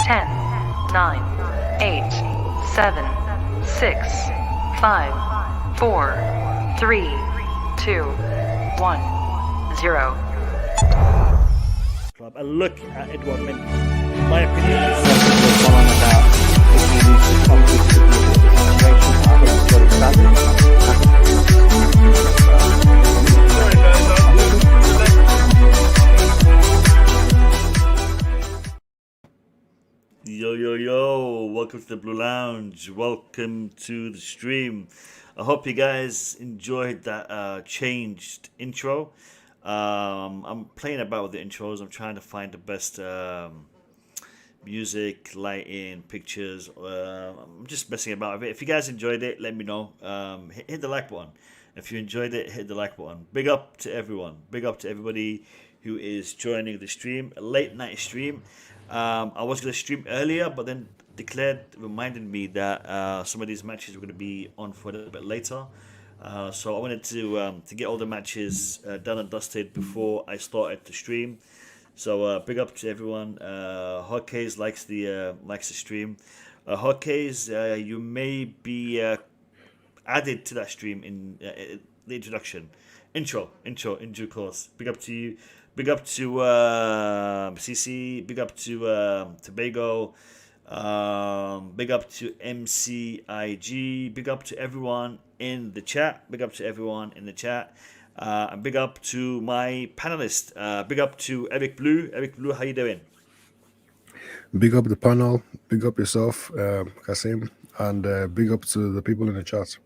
10, 9, 8, 7, 6, 5, 4, 3, 2, 1, 0. And look at Edouard Mendy. My opinion is following about if he needs to come to the situation. I think he's got it Yo, welcome to the Blue Lounge. Welcome to the stream. I hope you guys enjoyed that changed intro. I'm playing about with the intros. I'm trying to find the best music, lighting, pictures. I'm just messing about with it. If you guys enjoyed it, let me know. Hit the like button. If you enjoyed it, hit the like button. Big up to everyone. Big up to everybody who is joining the stream. A late night stream. I was going to stream earlier, but then reminded me that some of these matches were going to be on for a little bit later. So I wanted to get all the matches done and dusted before I started the stream. So big up to everyone. Hotcase likes the stream. Hotcase, you may be added to that stream in the intro in due course. Big up to you. Big up to CC. Big up to Tobago. Big up to MCIG. Big up to everyone in the chat. And big up to my panelists. Big up to Eric Blue. How you doing? Big up the panel. Big up yourself, Kasim. And big up to the people in the chat.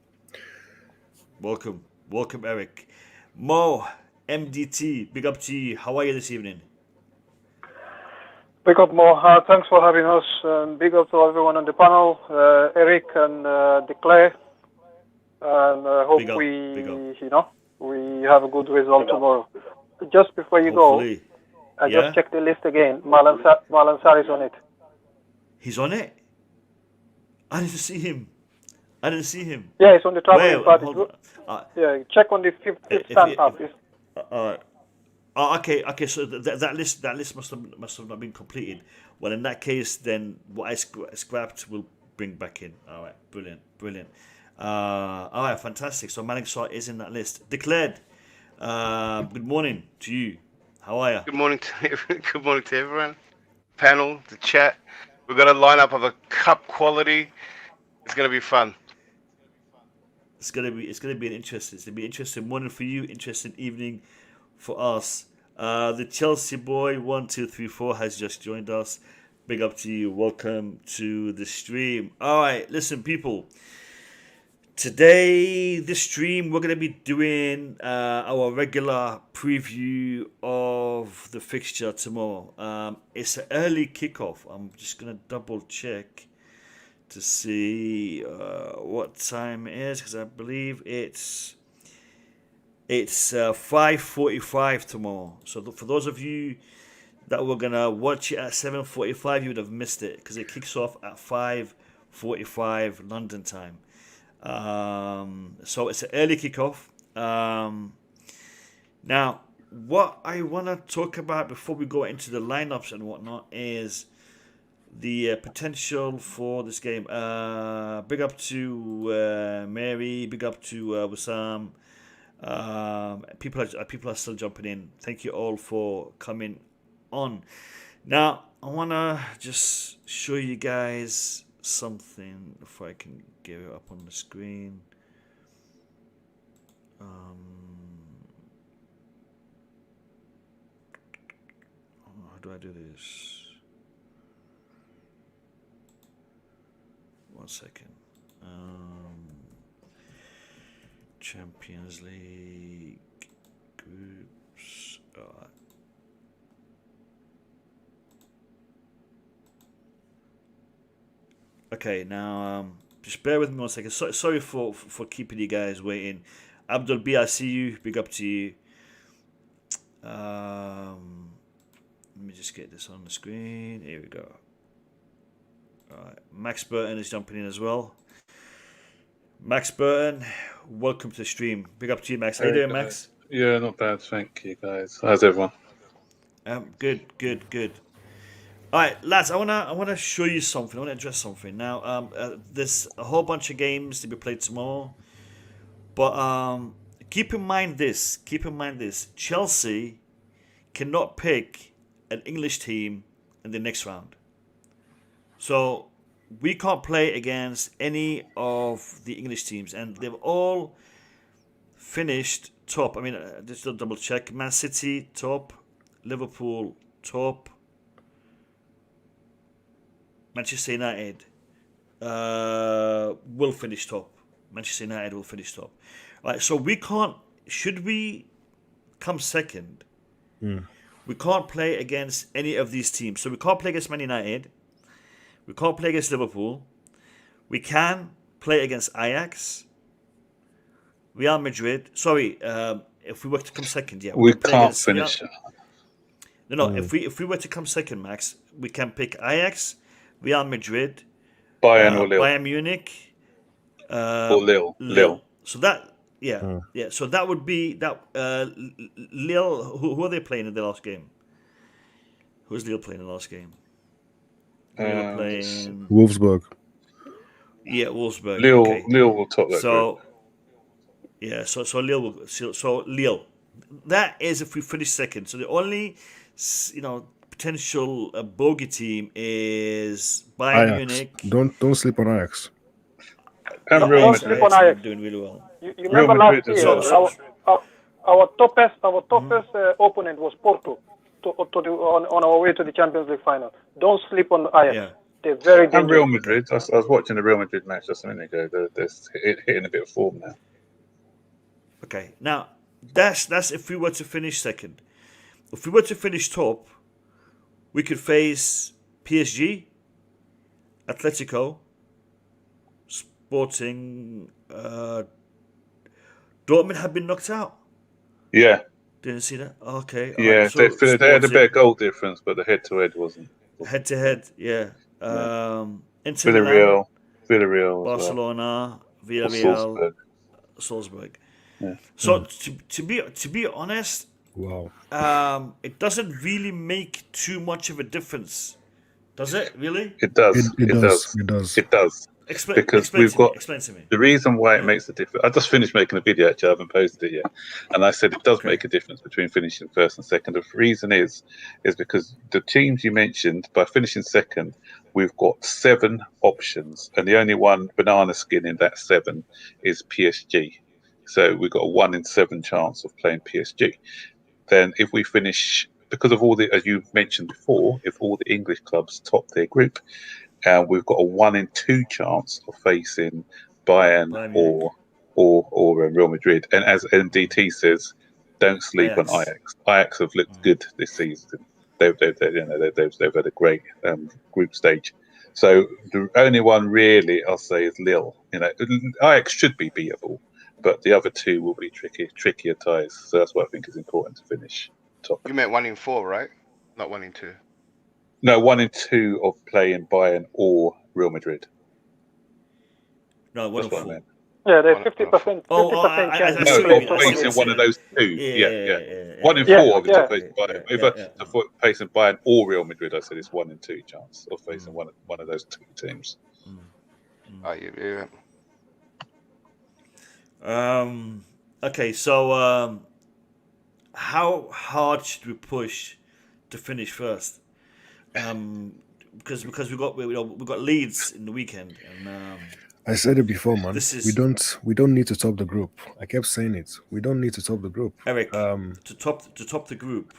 Welcome, Eric. Mo, MDT. Big up to you. How are you this evening? Big up, Mo. Thanks for having us. Big up to everyone on the panel, Eric and Declare. And hope we have a good result tomorrow. Just before you Hopefully. go, I just checked the list again. Marlon Sarri's on it. He's on it? I didn't see him. Yeah, it's on the traveling party. Check on the fifth stand up. Okay. So that list must have not been completed. Well, in that case, then what I scrapped will bring back in. All right, brilliant. All right, fantastic. So Malik Sarr is in that list. Declared. Good morning to you. How are you? Good morning to everyone. Panel, the chat. We've got a lineup of a cup quality. It's going to be fun. It's gonna be an interesting morning for you, interesting evening for us. The Chelsea boy 1234 has just joined us. Big up to you. Welcome to the stream. All right, listen, people. Today, this stream, we're gonna be doing our regular preview of the fixture tomorrow. It's an early kickoff. I'm just gonna double check to see what time it is, because I believe it's 5:45 tomorrow. So for those of you that were gonna watch it at 7:45, you would have missed it, because it kicks off at 5:45 London time. So it's an early kickoff. Now, what I want to talk about before we go into the lineups and whatnot is the potential for this game. Big up to Mary. Big up to Wissam. People are still jumping in. Thank you all for coming on. Now, I want to just show you guys something before I can get it up on the screen. How do I do this? One second. Champions League groups. Okay, now just bear with me 1 second. Sorry for keeping you guys waiting. Abdul B, I see you. Big up to you. Let me just get this on the screen. Here we go. Alright, Max Burton is jumping in as well. Max Burton, welcome to the stream. Big up to you, Max. How you doing, Max? Yeah, not bad. Thank you, guys. How's everyone? Good. All right, lads. I wanna show you something. I wanna address something. Now, there's a whole bunch of games to be played tomorrow, but keep in mind this. Chelsea cannot pick an English team in the next round. So we can't play against any of the English teams, and they've all finished top. I mean, just to double check: Man City top, Liverpool top, Manchester United will finish top. Manchester United will finish top. All right, so we can't. Should we come second? We can't play against any of these teams. So we can't play against Man United. We can't play against Liverpool. We can play against Ajax, Real Madrid. Sorry, if we were to come second, yeah. We can't finish. No. If we were to come second, Max, we can pick Ajax, Real Madrid, Bayern or Lille. Bayern Munich, or Lille. So that, yeah. So that would be that. Lille. Who are they playing in the last game? Who's Lille playing in the last game? Lille playing Wolfsburg. Yeah, Wolfsburg. Lille. Okay. Lille will top that group. Yeah. So Lille will. So Lille. That is if we finish second. So the only, potential bogey team is Bayern Munich. Don't sleep on Ajax. And Real Madrid. Sleep on Ajax. Doing really well. You remember last year, our toughest opponent was Porto on our way to the Champions League final. Don't sleep on Ajax. Yeah. They're very dangerous. And Real Madrid. I was watching the Real Madrid match just a minute ago. They're hitting a bit of form now. Okay. Now that's if we were to finish second. If we were to finish top, we could face PSG, Atletico, Sporting. Dortmund had been knocked out. Yeah. Didn't see that. Okay. Yeah, right, so they had a bit of goal difference, but the head-to-head wasn't. Head-to-head, yeah. Inter Villarreal, Barcelona, Villarreal, Salzburg. Yeah. So to be honest, wow, it doesn't really make too much of a difference, does it? Really? It does. It does. Explain to me. The reason why it makes a difference. I just finished making a video. Actually, I haven't posted it yet, and I said it does make a difference between finishing first and second. The reason is because the teams you mentioned, by finishing second, we've got 7 options, and the only one banana skin in that 7 is PSG. So we've got a 1 in 7 chance of playing PSG. Then, if we finish, because of all the, as you mentioned before, if all the English clubs top their group. We've got a 1 in 2 chance of facing Bayern or Real Madrid. And as NDT says, don't sleep on Ajax. Ajax have looked good this season. They've had a great group stage. So the only one really I'll say is Lille. Ajax should be beatable, but the other 2 will be trickier ties. So that's what I think is important to finish top. You meant 1 in 4, right? Not 1 in 2. No, 1 in 2 of playing Bayern or Real Madrid. No, 1 in 4. Yeah, there's 50%. 50% chance. No, facing one of those 2. Yeah. 1 in 4 of it to face Bayern. Either facing Bayern or Real Madrid, I said it's 1 in 2 chance of facing one of those 2 teams. Okay, so how hard should we push to finish first? Because we got Leeds in the weekend, and I said it before, man. We don't need to top the group. I kept saying it. We don't need to top the group. Eric, to top the group,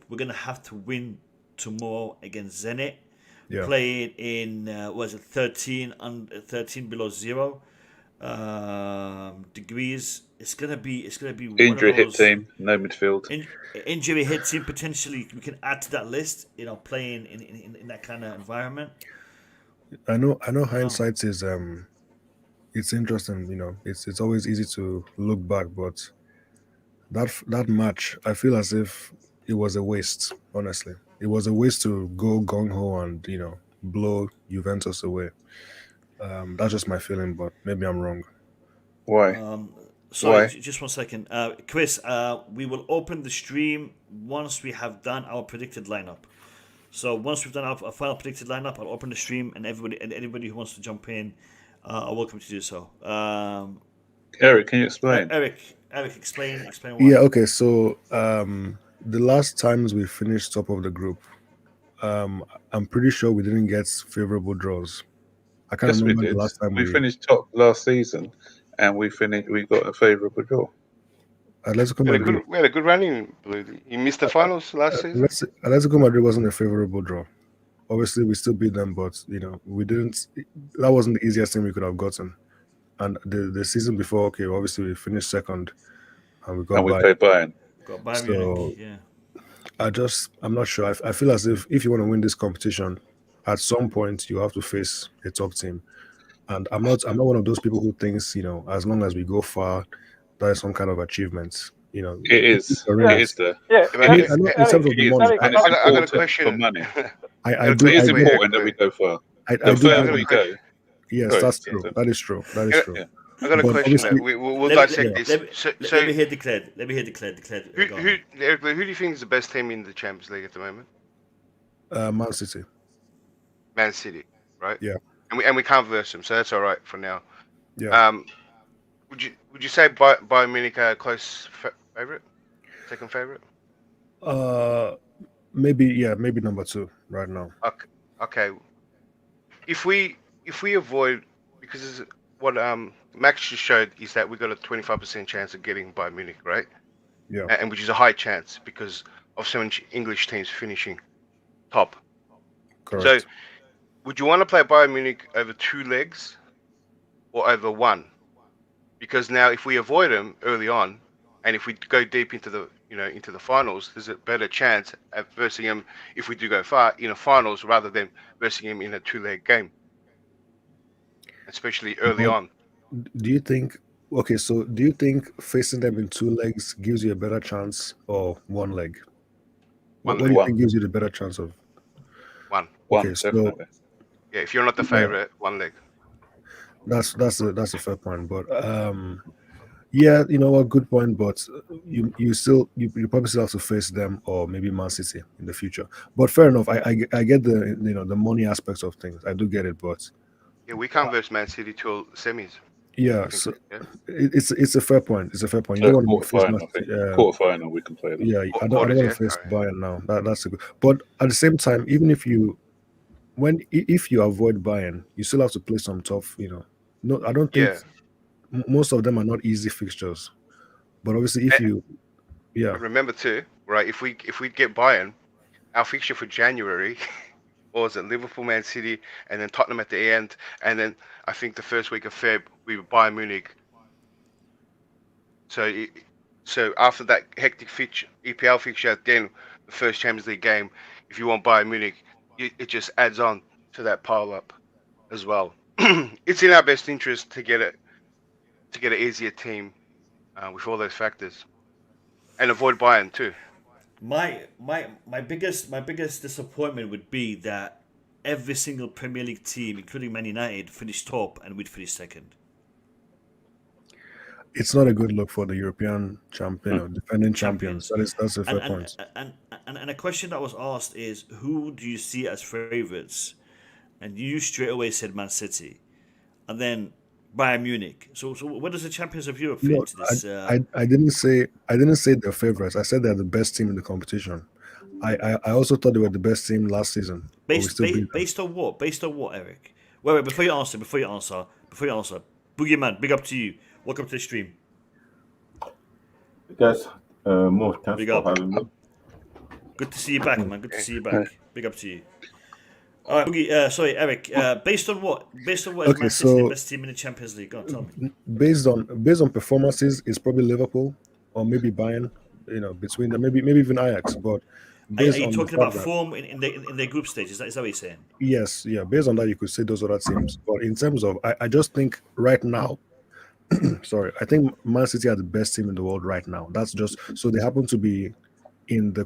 we're gonna have to win tomorrow against Zenit. Yeah. Playing in 13 below 0 degrees. It's gonna be Injury hit team, no midfield. Injury hit team, potentially we can add to that list. Playing in that kind of environment. I know hindsight is it's interesting, it's always easy to look back, but that match, I feel as if it was a waste, honestly. It was a waste to go gung-ho and, blow Juventus away. That's just my feeling, but maybe I'm wrong. Why? Sorry, just 1 second. Chris, we will open the stream once we have done our predicted lineup. So once we've done our final predicted lineup, I'll open the stream, and anybody who wants to jump in are welcome to do so. Eric, can you explain? Eric, explain why. Yeah, okay. So the last times we finished top of the group, I'm pretty sure we didn't get favorable draws. I can't Yes, we remember did. the last time we finished top last season, and we got a favourable draw. Atletico We Madrid. had a good running. You missed the finals last season. Atletico Madrid wasn't a favorable draw. Obviously, we still beat them, but we didn't. That wasn't the easiest thing we could have gotten. And the season before, okay, obviously we finished second, and we got. And we played Bayern. Got Bayern Munich. Yeah. I'm not sure. I feel as if you want to win this competition, at some point you have to face a top team. And I'm not one of those people who thinks, as long as we go far, that is some kind of achievement. It is. It is there. Yeah, I know in terms of the money. I got a question. For money. It is important that we go far. The further we go. Yes, that's true. That is true. That is true. Yeah. I got a question. We'll dissect this. Let me hear declared. Who do you think is the best team in the Champions League at the moment? Man City. Man City, right? Yeah. And we can't verse them, so that's all right for now. Yeah. Would you say Bayern Munich are a close favorite, second favorite? Maybe number 2 right now. Okay. If we avoid, because what Max just showed is that we got a 25% chance of getting Bayern Munich, right? Yeah. And which is a high chance because of so many English teams finishing top. Correct. So, would you want to play Bayern Munich over 2 legs or over 1? Because now, if we avoid them early on, and if we go deep into the finals, there's a better chance at versing them if we do go far in a finals rather than versing them in a 2-leg game, especially early on. Do you think facing them in 2 legs gives you a better chance, or 1 leg? What do you think gives you the better chance of? 1. Okay, so yeah, if you're not the favorite, 1 leg. That's a fair point, but yeah, a good point. But you probably still have to face them or maybe Man City in the future. But fair enough. I get the money aspects of things. I do get it, but yeah, we can't verse Man City till semis. Yeah, so it's a fair point. It's a fair point. You don't want to face quarterfinal. We can play them. Yeah, I don't want to face Bayern now. That's a good. But at the same time, even if you avoid Bayern, you still have to play some tough. No, I don't think most of them are not easy fixtures. But obviously, if you, remember too, right? If we get Bayern, our fixture for January. Or was it Liverpool, Man City, and then Tottenham at the end, and then I think the first week of Feb we were Bayern Munich. So after that hectic EPL fixture, then the first Champions League game, if you want Bayern Munich, it just adds on to that pile up as well. It's in our best interest to get an easier team with all those factors, and avoid Bayern too. My biggest disappointment would be that every single Premier League team, including Man United, finished top and we'd finish second. It's not a good look for the European champion or defending champions. That's a fair point. And a question that was asked is, who do you see as favourites? And you straight away said Man City, and then Bayern Munich. So where does the champions of Europe fit into this? I didn't say they're favorites. I said they're the best team in the competition. I also thought they were the best team last season. Based on what? Based on what, Eric? Wait, before you answer, Boogeyman, big up to you. Welcome to the stream. Guys, more thanks Big for up. having me. Good to see you back, man. Good to see you back. Big up to you. All right, Boogie, sorry, Eric. Based on what? Is Man City the best team in the Champions League? Go on, tell me. Based on performances, it's probably Liverpool or maybe Bayern. Between them, maybe even Ajax. But are you talking about form in their group stage? Is that what you're saying? Yes, yeah. Based on that, you could say those other teams. But in terms of, I just think right now, sorry, I think Man City are the best team in the world right now. That's just so they happen to be in the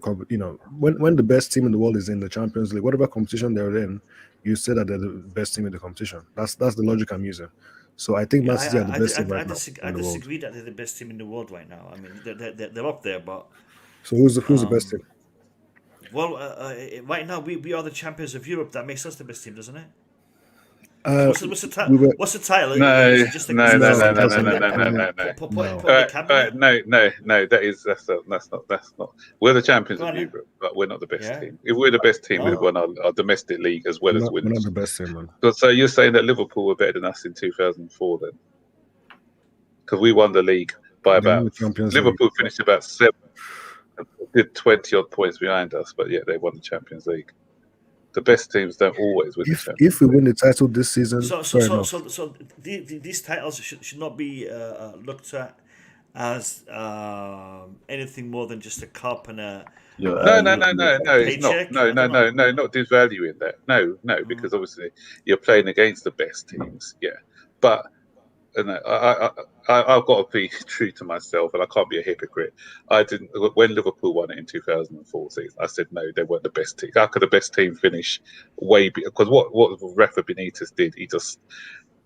when the best team in the world is in the Champions League, whatever competition they're in, you say that they're the best team in the competition. That's the logic I'm using. So I think Man City are the best team right now. I disagree that they're the best team in the world right now. I mean, they're up there, but so who's the best team? Well, right now we are the champions of Europe. That makes us the best team, doesn't it? What's the title? What's the title? No. That's not. We're the champions of Europe, but we're not the best team. If we're the best team, we've won our domestic league as well as winners. We're not the best team, man. So you're saying that Liverpool were better than us in 2004 then? Because we won the league by about Liverpool finished about 7, did 20 odd points behind us, but yet they won the Champions League. The best teams don't always win the Champions League. If we win the title this season, so these titles should not be looked at as anything more than just a cup and a no, it's not. No, not devaluing that. No, because obviously you're playing against the best teams, yeah. But I've got to be true to myself, and I can't be a hypocrite. I didn't when Liverpool won it in 2014. I said no, they weren't the best team. How could the best team finish because what Rafa Benitez did,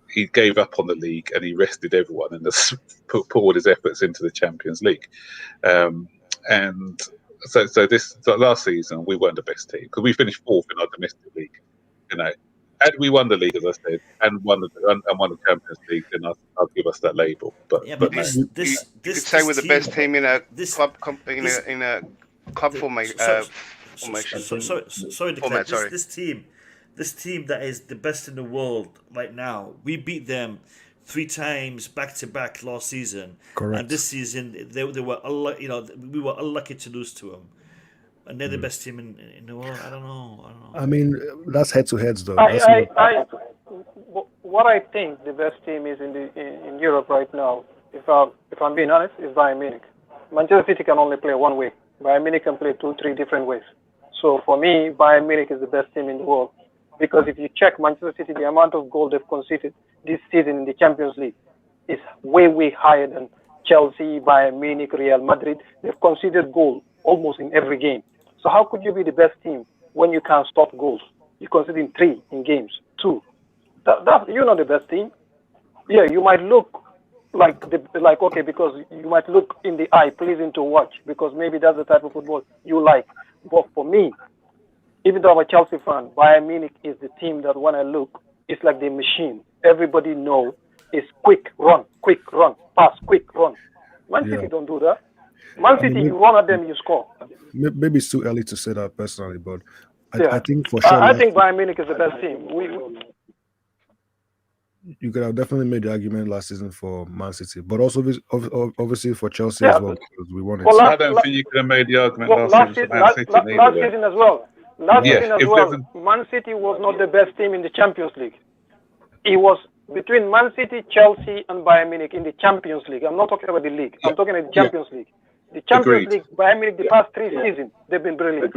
he gave up on the league and he rested everyone and just put all his efforts into the Champions League. And so last season we weren't the best team because we finished 4th in our domestic league. Had we won the league, as I said, and won the Champions League, then I'll give us that label. But you could say we're the best team in a club formation. This team that is the best in the world right now. We beat them 3 times back to back last season. Correct. And this season they were we were unlucky to lose to them. And they're the best team in the world. I don't know. I mean, that's head to heads, though. What I think the best team is in Europe right now, if I'm being honest, is Bayern Munich. Manchester City can only play one way. Bayern Munich can play 2-3 different ways. So for me, Bayern Munich is the best team in the world. Because if you check Manchester City, the amount of goals they've conceded this season in the Champions League is way higher than Chelsea, Bayern Munich, Real Madrid. They've conceded goals almost in every game. So how could you be the best team when you can't stop goals? You're conceding 3 in games, 2. You're not the best team. Yeah, you might look okay, because you might look in the eye pleasing to watch, because maybe that's the type of football you like. But for me, even though I'm a Chelsea fan, Bayern Munich is the team that when I look, it's like the machine. Everybody knows it's quick run, pass, quick run. Man City don't do that. Man City, you run at them, you score. Maybe it's too early to say that personally, but I think for sure. I think Bayern Munich is the best team. You could have definitely made the argument last season for Man City, but also obviously for Chelsea as well, because we won it. Well, I don't think you could have made the argument last season for Man City. Last season as well. Man City was not the best team in the Champions League. It was between Man City, Chelsea, and Bayern Munich in the Champions League. I'm not talking about the league. I'm talking about the Champions League. The Champions League, Bayern Munich, the past 3 seasons, they've been brilliant.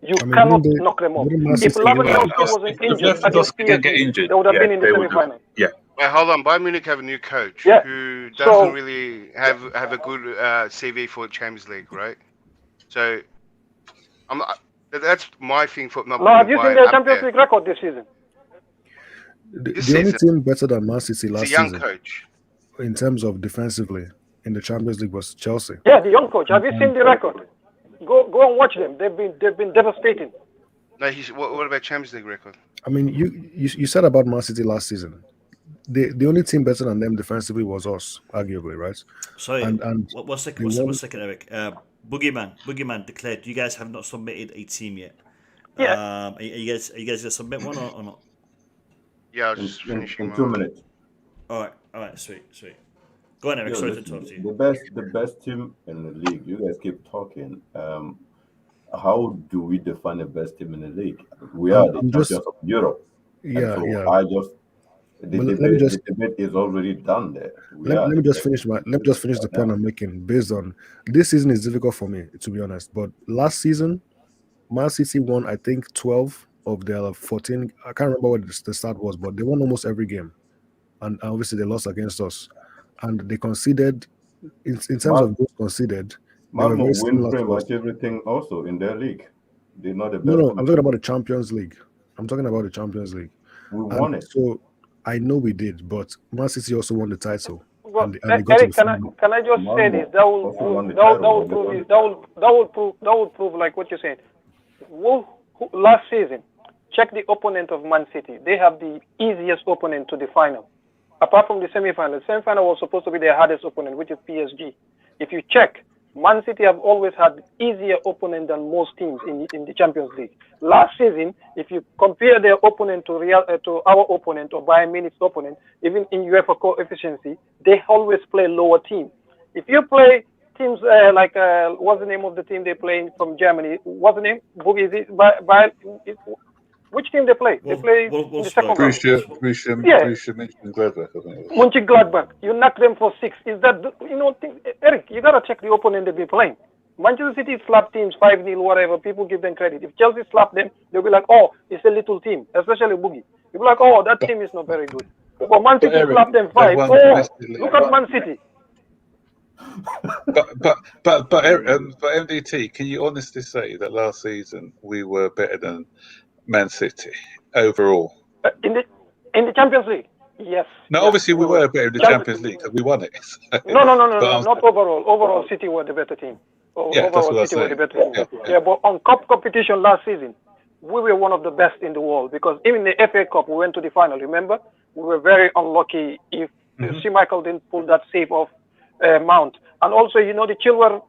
You cannot knock them off. If Lewandowski wasn't injured against PSG, they would have been in the semi-final. Yeah. Well, hold on. Bayern Munich have a new coach who doesn't really have a good CV for Champions League, right? So, that's my thing for. Have you seen their Champions League record this season? The only team better than Man City last season, it's a young coach, in terms of defensively in the Champions League, was Chelsea. Yeah, the young coach. Have you seen the record? Go and watch them. They've been devastating. No, what about Champions League record? I mean, you said about Man City last season. The only team better than them defensively was us, arguably, right? Sorry, one second, Eric. Boogeyman declared you guys have not submitted a team yet. Yeah. Are you guys gonna submit one or not? Yeah, I'll just finish in 2 minutes. All right, sweet. Go on, Eric. Sorry to talk to you. The best team in the league. You guys keep talking. How do we define the best team in the league? We are the champions of Europe. Yeah. The debate is already done there. Let me just finish the point I'm making. Based on this season is difficult for me, to be honest. But last season, Man City won, I think, 12 of their 14. I can't remember what the start was, but they won almost every game, and obviously they lost against us. And they conceded, in terms of goals conceded, Malmo win pretty much everything also in their league. They're not the best. No, I'm talking about the Champions League. We won it. So I know we did, but Man City also won the title. Well, Eric, can I just say this? That will prove like what you're saying. last season, check the opponent of Man City. They have the easiest opponent to the final. Apart from the semi-final. The semi-final was supposed to be their hardest opponent, which is PSG. If you check, Man City have always had easier opponent than most teams in the Champions League. Last season, if you compare their opponent to our opponent or Bayern Munich's opponent, even in UEFA coefficiency, they always play lower team. If you play teams what's the name of the team they play from Germany? What's the name? Boogie, is it which team they play? They play in the second round. Borussia Mönchengladbach, I think. Mönchengladbach. You knock them for 6. Is that, Eric, you got to check the opponent they'll be playing. Manchester City slap teams 5-0, whatever. People give them credit. If Chelsea slap them, they'll be like, oh, it's a little team, especially Boogie. You'll be like, oh, that team is not very good. But Man City slap them 5. Oh, look at Man City. But MDT, can you honestly say that last season we were better than Man City overall? In the Champions League, yes. No, yes, obviously we were better in the Champions League because we won it. No, not overall. Overall, City were the better team. Overall, City were the better team. Yeah, but on cup competition last season, we were one of the best in the world because even the FA Cup, we went to the final. Remember, we were very unlucky if Michael didn't pull that save off Mount. And also, the Chilwell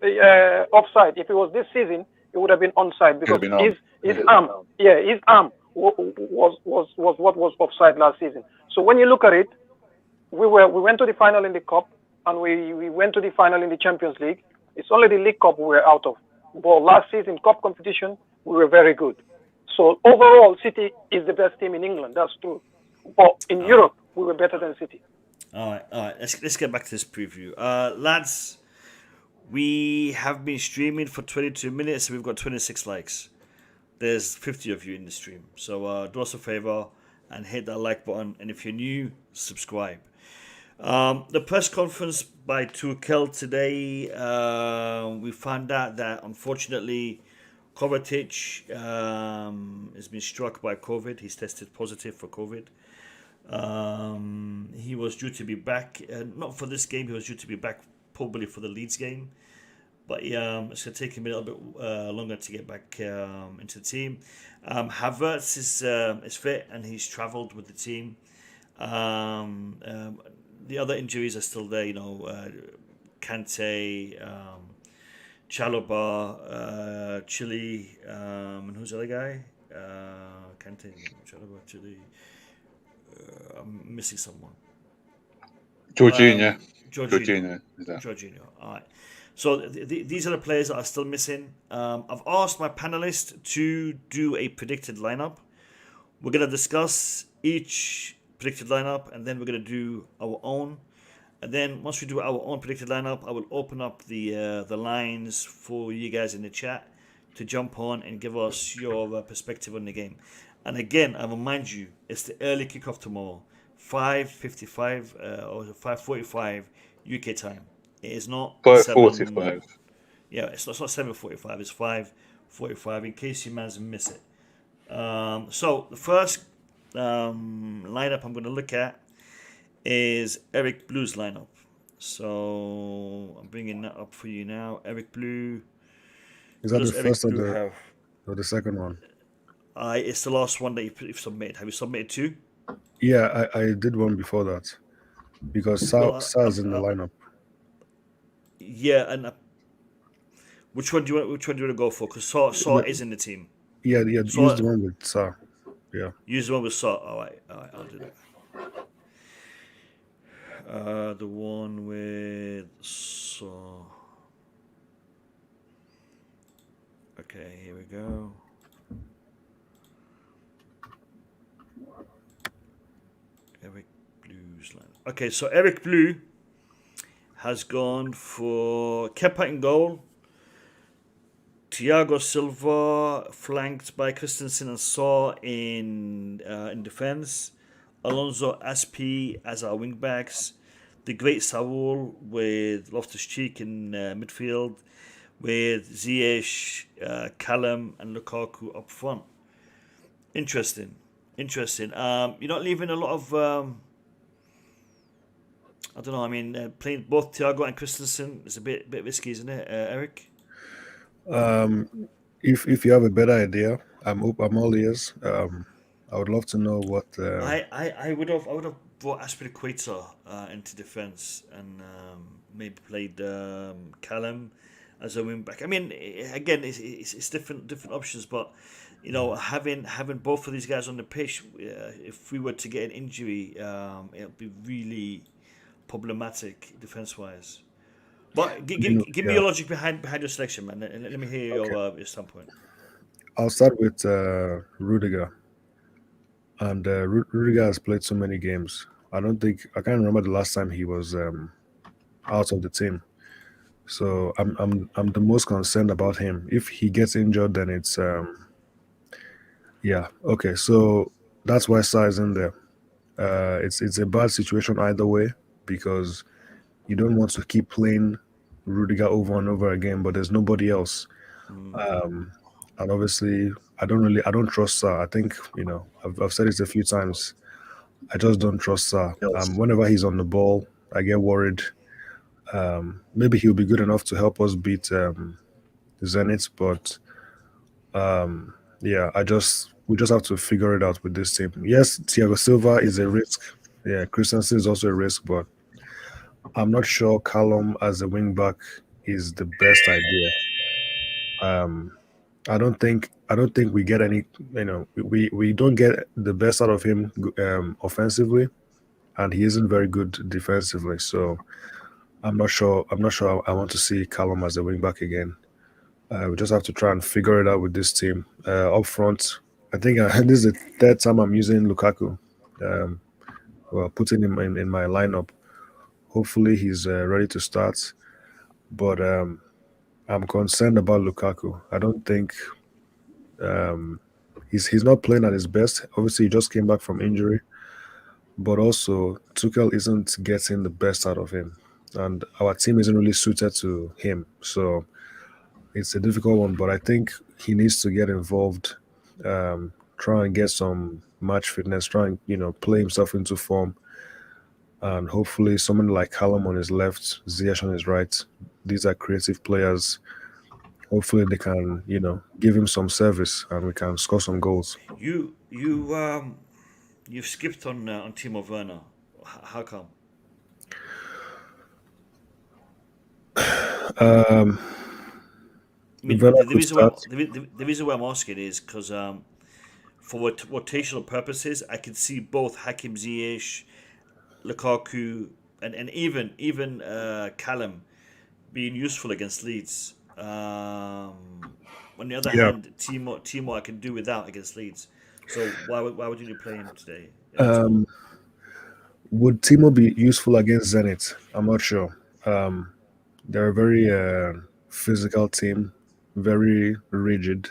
offside. If it was this season, it would have been onside because his arm was what was offside last season. So when you look at it, we went to the final in the cup and we went to the final in the Champions League. It's only the League Cup we were out of. But last season, cup competition, we were very good. So overall, City is the best team in England. That's true. But in Europe, we were better than City. All right. Let's get back to this preview, lads. We have been streaming for 22 minutes. We've got 26 likes. There's 50 of you in the stream. So do us a favor and hit that like button. And if you're new, subscribe. The press conference by Tuchel today, we found out that unfortunately Kovačić has been struck by COVID. He's tested positive for COVID. He was due to be back, not for this game. He was due to be back probably for the Leeds game, but it's going to take him a little bit longer to get back into the team. Havertz is fit and he's travelled with the team. The other injuries are still there, Kante, Chalobah, Chile, and who's the other guy? Kante, Chalobah, Chile. I'm missing someone. Jorginho. Jorginho. All right. So these are the players that are still missing. I've asked my panelists to do a predicted lineup. We're going to discuss each predicted lineup, and then we're going to do our own. And then once we do our own predicted lineup, I will open up the lines for you guys in the chat to jump on and give us your perspective on the game. And again, I remind you, it's the early kickoff tomorrow, 5:55 or 5:45 UK time. It is not 5:45. Yeah, it's not 7:45. It's 5:45. In case you managed to miss it. So the first lineup I'm going to look at is Eric Blue's lineup. So I'm bringing that up for you now. Eric Blue. Is that the first or the second one? It's the last one that you've submitted. Have you submitted two? Yeah, I did one before that because Sa's in the lineup. Yeah, and which one do you want to go for? Because Sa is in the team. Yeah. Use the one with Sa. Yeah. Use the one with Sa. All right, I'll do that. The one with Sa. Okay, here we go. Eric Blue's line. Okay, so Eric Blue has gone for Kepa in goal, Thiago Silva flanked by Christensen and Sa in defense, Alonso Aspi as our wing backs, the great Saul with Loftus-Cheek in midfield, with Ziyech, Callum and Lukaku up front. Interesting. You're not leaving a lot of I don't know. I mean, playing both Thiago and Christensen is a bit risky, isn't it, Eric? if you have a better idea, I'm all ears. I would love to know what. I would have brought Azpilicueta into defence and maybe played Callum as a wing back. I mean, again, it's different options, but you know, having both of these guys on the pitch, if we were to get an injury, it'll be really problematic defence wise. But give me your logic behind your selection, man. Let me hear your standpoint. I'll start with Rudiger. And Rudiger has played so many games. I can't remember the last time he was out of the team. So I'm the most concerned about him. If he gets injured, then it's okay. So that's why Sa is in there. It's a bad situation either way because you don't want to keep playing Rudiger over and over again, but there's nobody else. And obviously, I don't trust Sa. I think, I've said it a few times. I just don't trust Sa. Whenever he's on the ball, I get worried. Maybe he'll be good enough to help us beat Zenit, but we just have to figure it out with this team. Yes, Thiago Silva is a risk. Yeah, Christensen is also a risk, but I'm not sure Callum as a wing back is the best idea. I don't think we get any. We don't get the best out of him offensively, and he isn't very good defensively. So I'm not sure. I want to see Callum as a wing back again. We just have to try and figure it out with this team up front. I think this is the third time I'm using Lukaku. Putting him in my lineup. Hopefully he's ready to start, but I'm concerned about Lukaku. I don't think he's not playing at his best. Obviously, he just came back from injury, but also Tuchel isn't getting the best out of him, and our team isn't really suited to him. So it's a difficult one, but I think he needs to get involved, try and get some match fitness, try and play himself into form, and hopefully someone like Callum on his left, Ziyech on his right. These are creative players. Hopefully they can, give him some service and we can score some goals. You've skipped on Timo Werner. How come? The reason why I'm asking is because for rotational purposes, I can see both Hakim Ziyech, Lukaku, and even Callum being useful against Leeds. On the other hand, Timo I can do without against Leeds. So why would you play him today? Would Timo be useful against Zenit? I'm not sure. They're a very physical team, very rigid.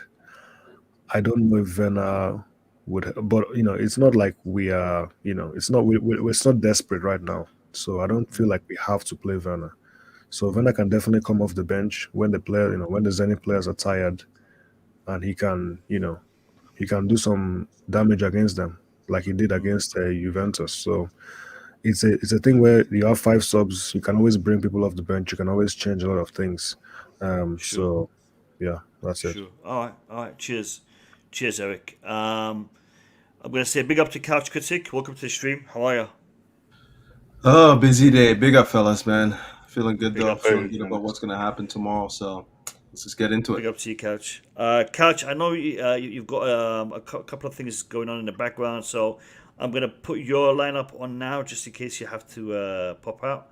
I don't know if Werner would, but it's not like we are. It's not we're not desperate right now. So I don't feel like we have to play Werner. So Werner can definitely come off the bench when the Zenit players are tired, and he can do some damage against them, like he did against Juventus. So it's a thing where you have 5 subs. You can always bring people off the bench. You can always change a lot of things. Sure. So yeah, that's it. Sure. All right. Cheers, Eric. I'm gonna say big up to Couch Critic. Welcome to the stream. How are you? Oh, busy day. Big up, fellas, man. Feeling good though. Feeling good about what's gonna happen tomorrow. So let's just get into it. Big up to you, Couch. Couch, I know you've got a couple of things going on in the background, so I'm gonna put your lineup on now, just in case you have to pop out.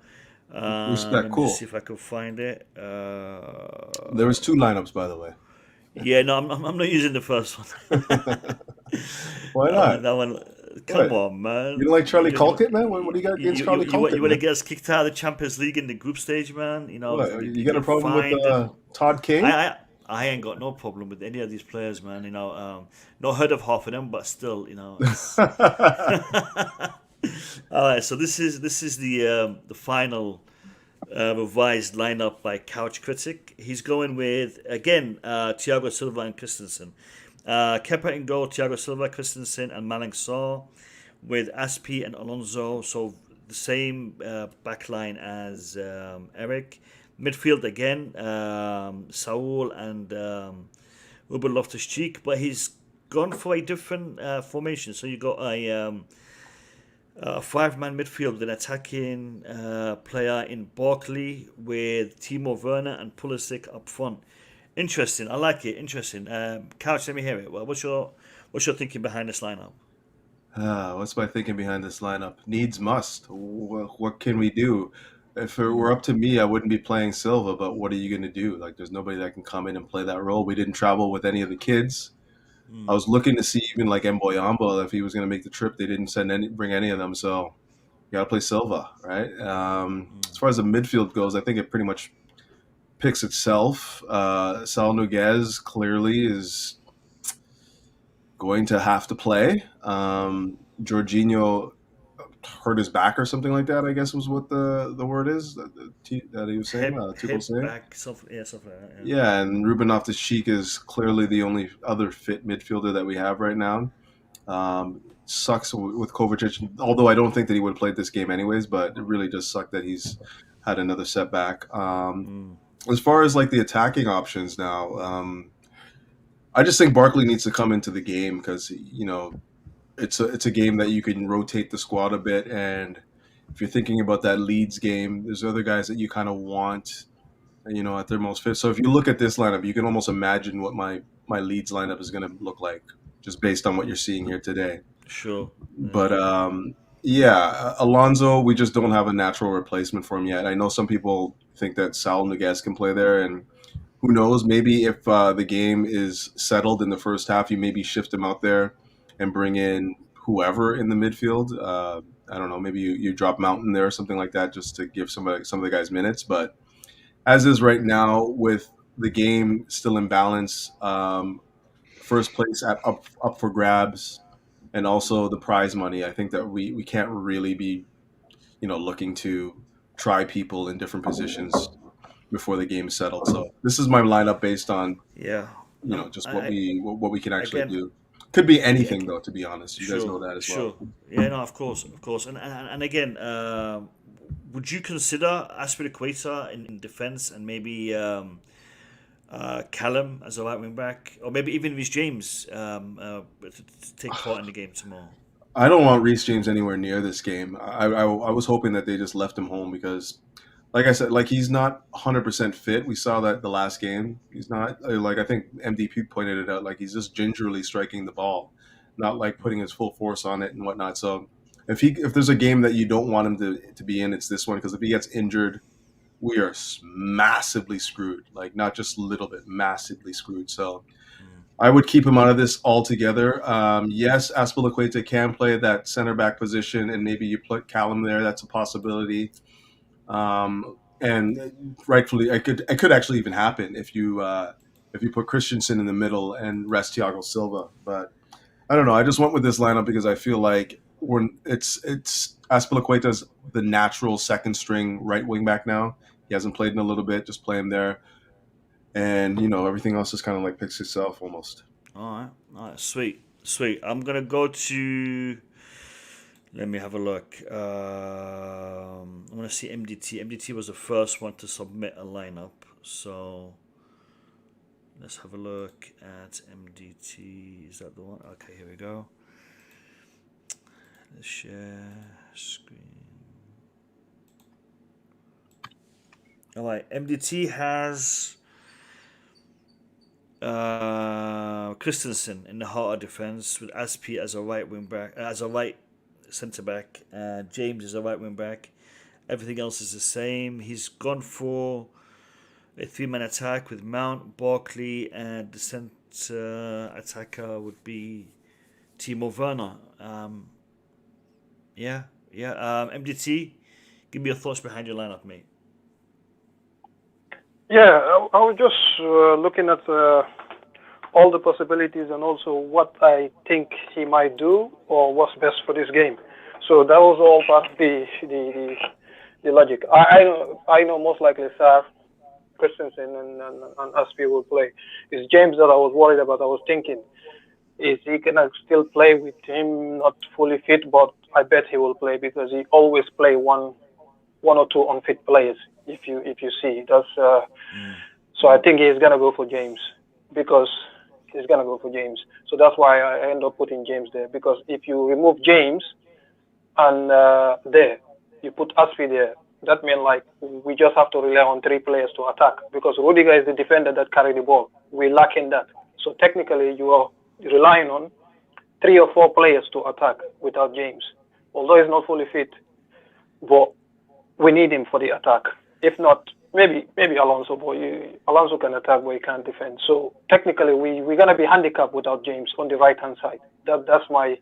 Respect, cool. See if I can find it. There was 2 lineups, by the way. Yeah, no, I'm not using the first one. Why not? That one. Come on, man. You don't like Charlie Colkett, man? What do you got against Charlie Colkett? You want to get us kicked out of the Champions League in the group stage, man? You got a problem with Todd King? I ain't got no problem with any of these players, man. Not heard of half of them, but still, It's... All right, so this is the final revised lineup by Couch Critic. He's going with again Thiago Silva and Christensen. Kepa in goal, Thiago Silva, Christensen, and Malang Sarr, with Aspi and Alonso. So the same back line as Eric. Midfield again, Saul and Ruben Loftus-Cheek, but he's gone for a different formation. So you got a 5-man midfield with an attacking player in Barkley with Timo Werner and Pulisic up front. Interesting. I like it. Interesting. Couch, let me hear it. Well, what's your thinking behind this lineup? What's my thinking behind this lineup? Needs must. What can we do? If it were up to me, I wouldn't be playing Silva, but what are you going to do? Like, there's nobody that can come in and play that role. We didn't travel with any of the kids. I was looking to see even like Mboyamba, if he was going to make the trip. They didn't bring any of them, so you got to play Silva, right? As far as the midfield goes, I think it pretty much picks itself. Saul Niguez clearly is going to have to play. Jorginho hurt his back or something like that, I guess was what the word is that he was saying. Hip back, something like that. Yeah, and Ruben Loftus-Cheek is clearly the only other fit midfielder that we have right now. Sucks with Kovačić, although I don't think that he would have played this game anyways, but it really does suck that he's had another setback. As far as like the attacking options now, I just think Barkley needs to come into the game because, you know, it's a game that you can rotate the squad a bit, and if you're thinking about that Leeds game, there's other guys that you kind of want, you know, at their most fit. So if you look at this lineup, you can almost imagine what my Leeds lineup is going to look like just based on what you're seeing here today. Sure. But Alonso, we just don't have a natural replacement for him yet. I know some people think that Saul Niguez can play there, and who knows, maybe if the game is settled in the first half, you maybe shift him out there and bring in whoever in the midfield. I don't know, maybe you drop Mountain there or something like that just to give some of the guys minutes. But as is right now, with the game still in balance, first place up for grabs, and also the prize money, I think that we can't really be, you know, looking to try people in different positions before the game is settled. So this is my lineup based on just what we can actually do. Could be anything though, to be honest. You guys know that as well. Yeah, no, of course. And again, would you consider Azpilicueta in defense and maybe Callum as a right wing back, or maybe even Reece James to take part in the game tomorrow? I don't want Reece James anywhere near this game. I was hoping that they just left him home because, like I said, like he's not 100% fit. We saw that the last game. He's not, like I think MDP pointed it out, like he's just gingerly striking the ball, not like putting his full force on it and whatnot. So if there's a game that you don't want him to be in, it's this one, because if he gets injured, we are massively screwed. Like not just a little bit, massively screwed. So I would keep him out of this altogether. Yes, Azpilicueta can play that center back position, and maybe you put Callum there. That's a possibility. And rightfully, it could actually even happen if you put Christensen in the middle and rest Thiago Silva. But I don't know. I just went with this lineup because I feel like it's Azpilicueta's the natural second string right wing back now. He hasn't played in a little bit. Just play him there, and you know everything else is kind of like picks itself almost. All right, sweet. I'm gonna go to. Let me have a look. I want to see MDT. MDT was the first one to submit a lineup. So let's have a look at MDT. Is that the one? Okay, here we go. Let's share screen. All right, MDT has Christensen in the heart of defense with Aspi as a right wing back, as a right centre back. James is a right wing back. Everything else is the same. He's gone for a 3-man attack with Mount, Barkley, and the centre attacker would be Timo Werner. MDT, give me your thoughts behind your lineup, mate. Yeah, I was just looking at all the possibilities and also what I think he might do or what's best for this game. So that was all part of the logic. I know most likely Sar, Christensen and Aspi will play. It's James that I was worried about. I was thinking, is he gonna still play with him not fully fit? But I bet he will play because he always play one or two unfit players. If you see, that's so I think he's gonna go for James because he's gonna go for James. So that's why I end up putting James there, because if you remove James and there you put Aspi there, that means like we just have to rely on 3 players to attack, because Rudiger is the defender that carry the ball. We lack in that. So technically you are relying on 3 or 4 players to attack without James. Although he's not fully fit, but we need him for the attack. If not, maybe Alonso, but Alonso can attack, but he can't defend. So technically we're gonna be handicapped without James on the right hand side. That's my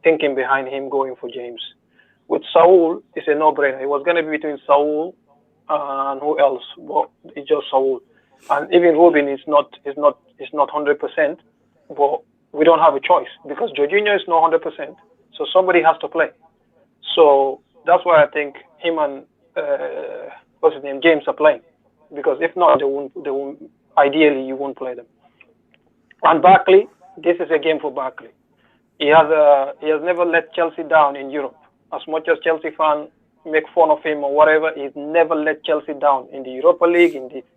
thinking behind him going for James. With Saul, it's a no-brainer. It was going to be between Saul and who else, but it's just Saul. And even Robin is not 100%, but we don't have a choice because Jorginho is not 100%. So somebody has to play. So that's why I think him and what's his name, James, are playing. Because if not, they won't. Ideally, you won't play them. And Barkley, this is a game for Barkley. He has never let Chelsea down in Europe. As much as Chelsea fans make fun of him or whatever, he's never let Chelsea down in the Europa League.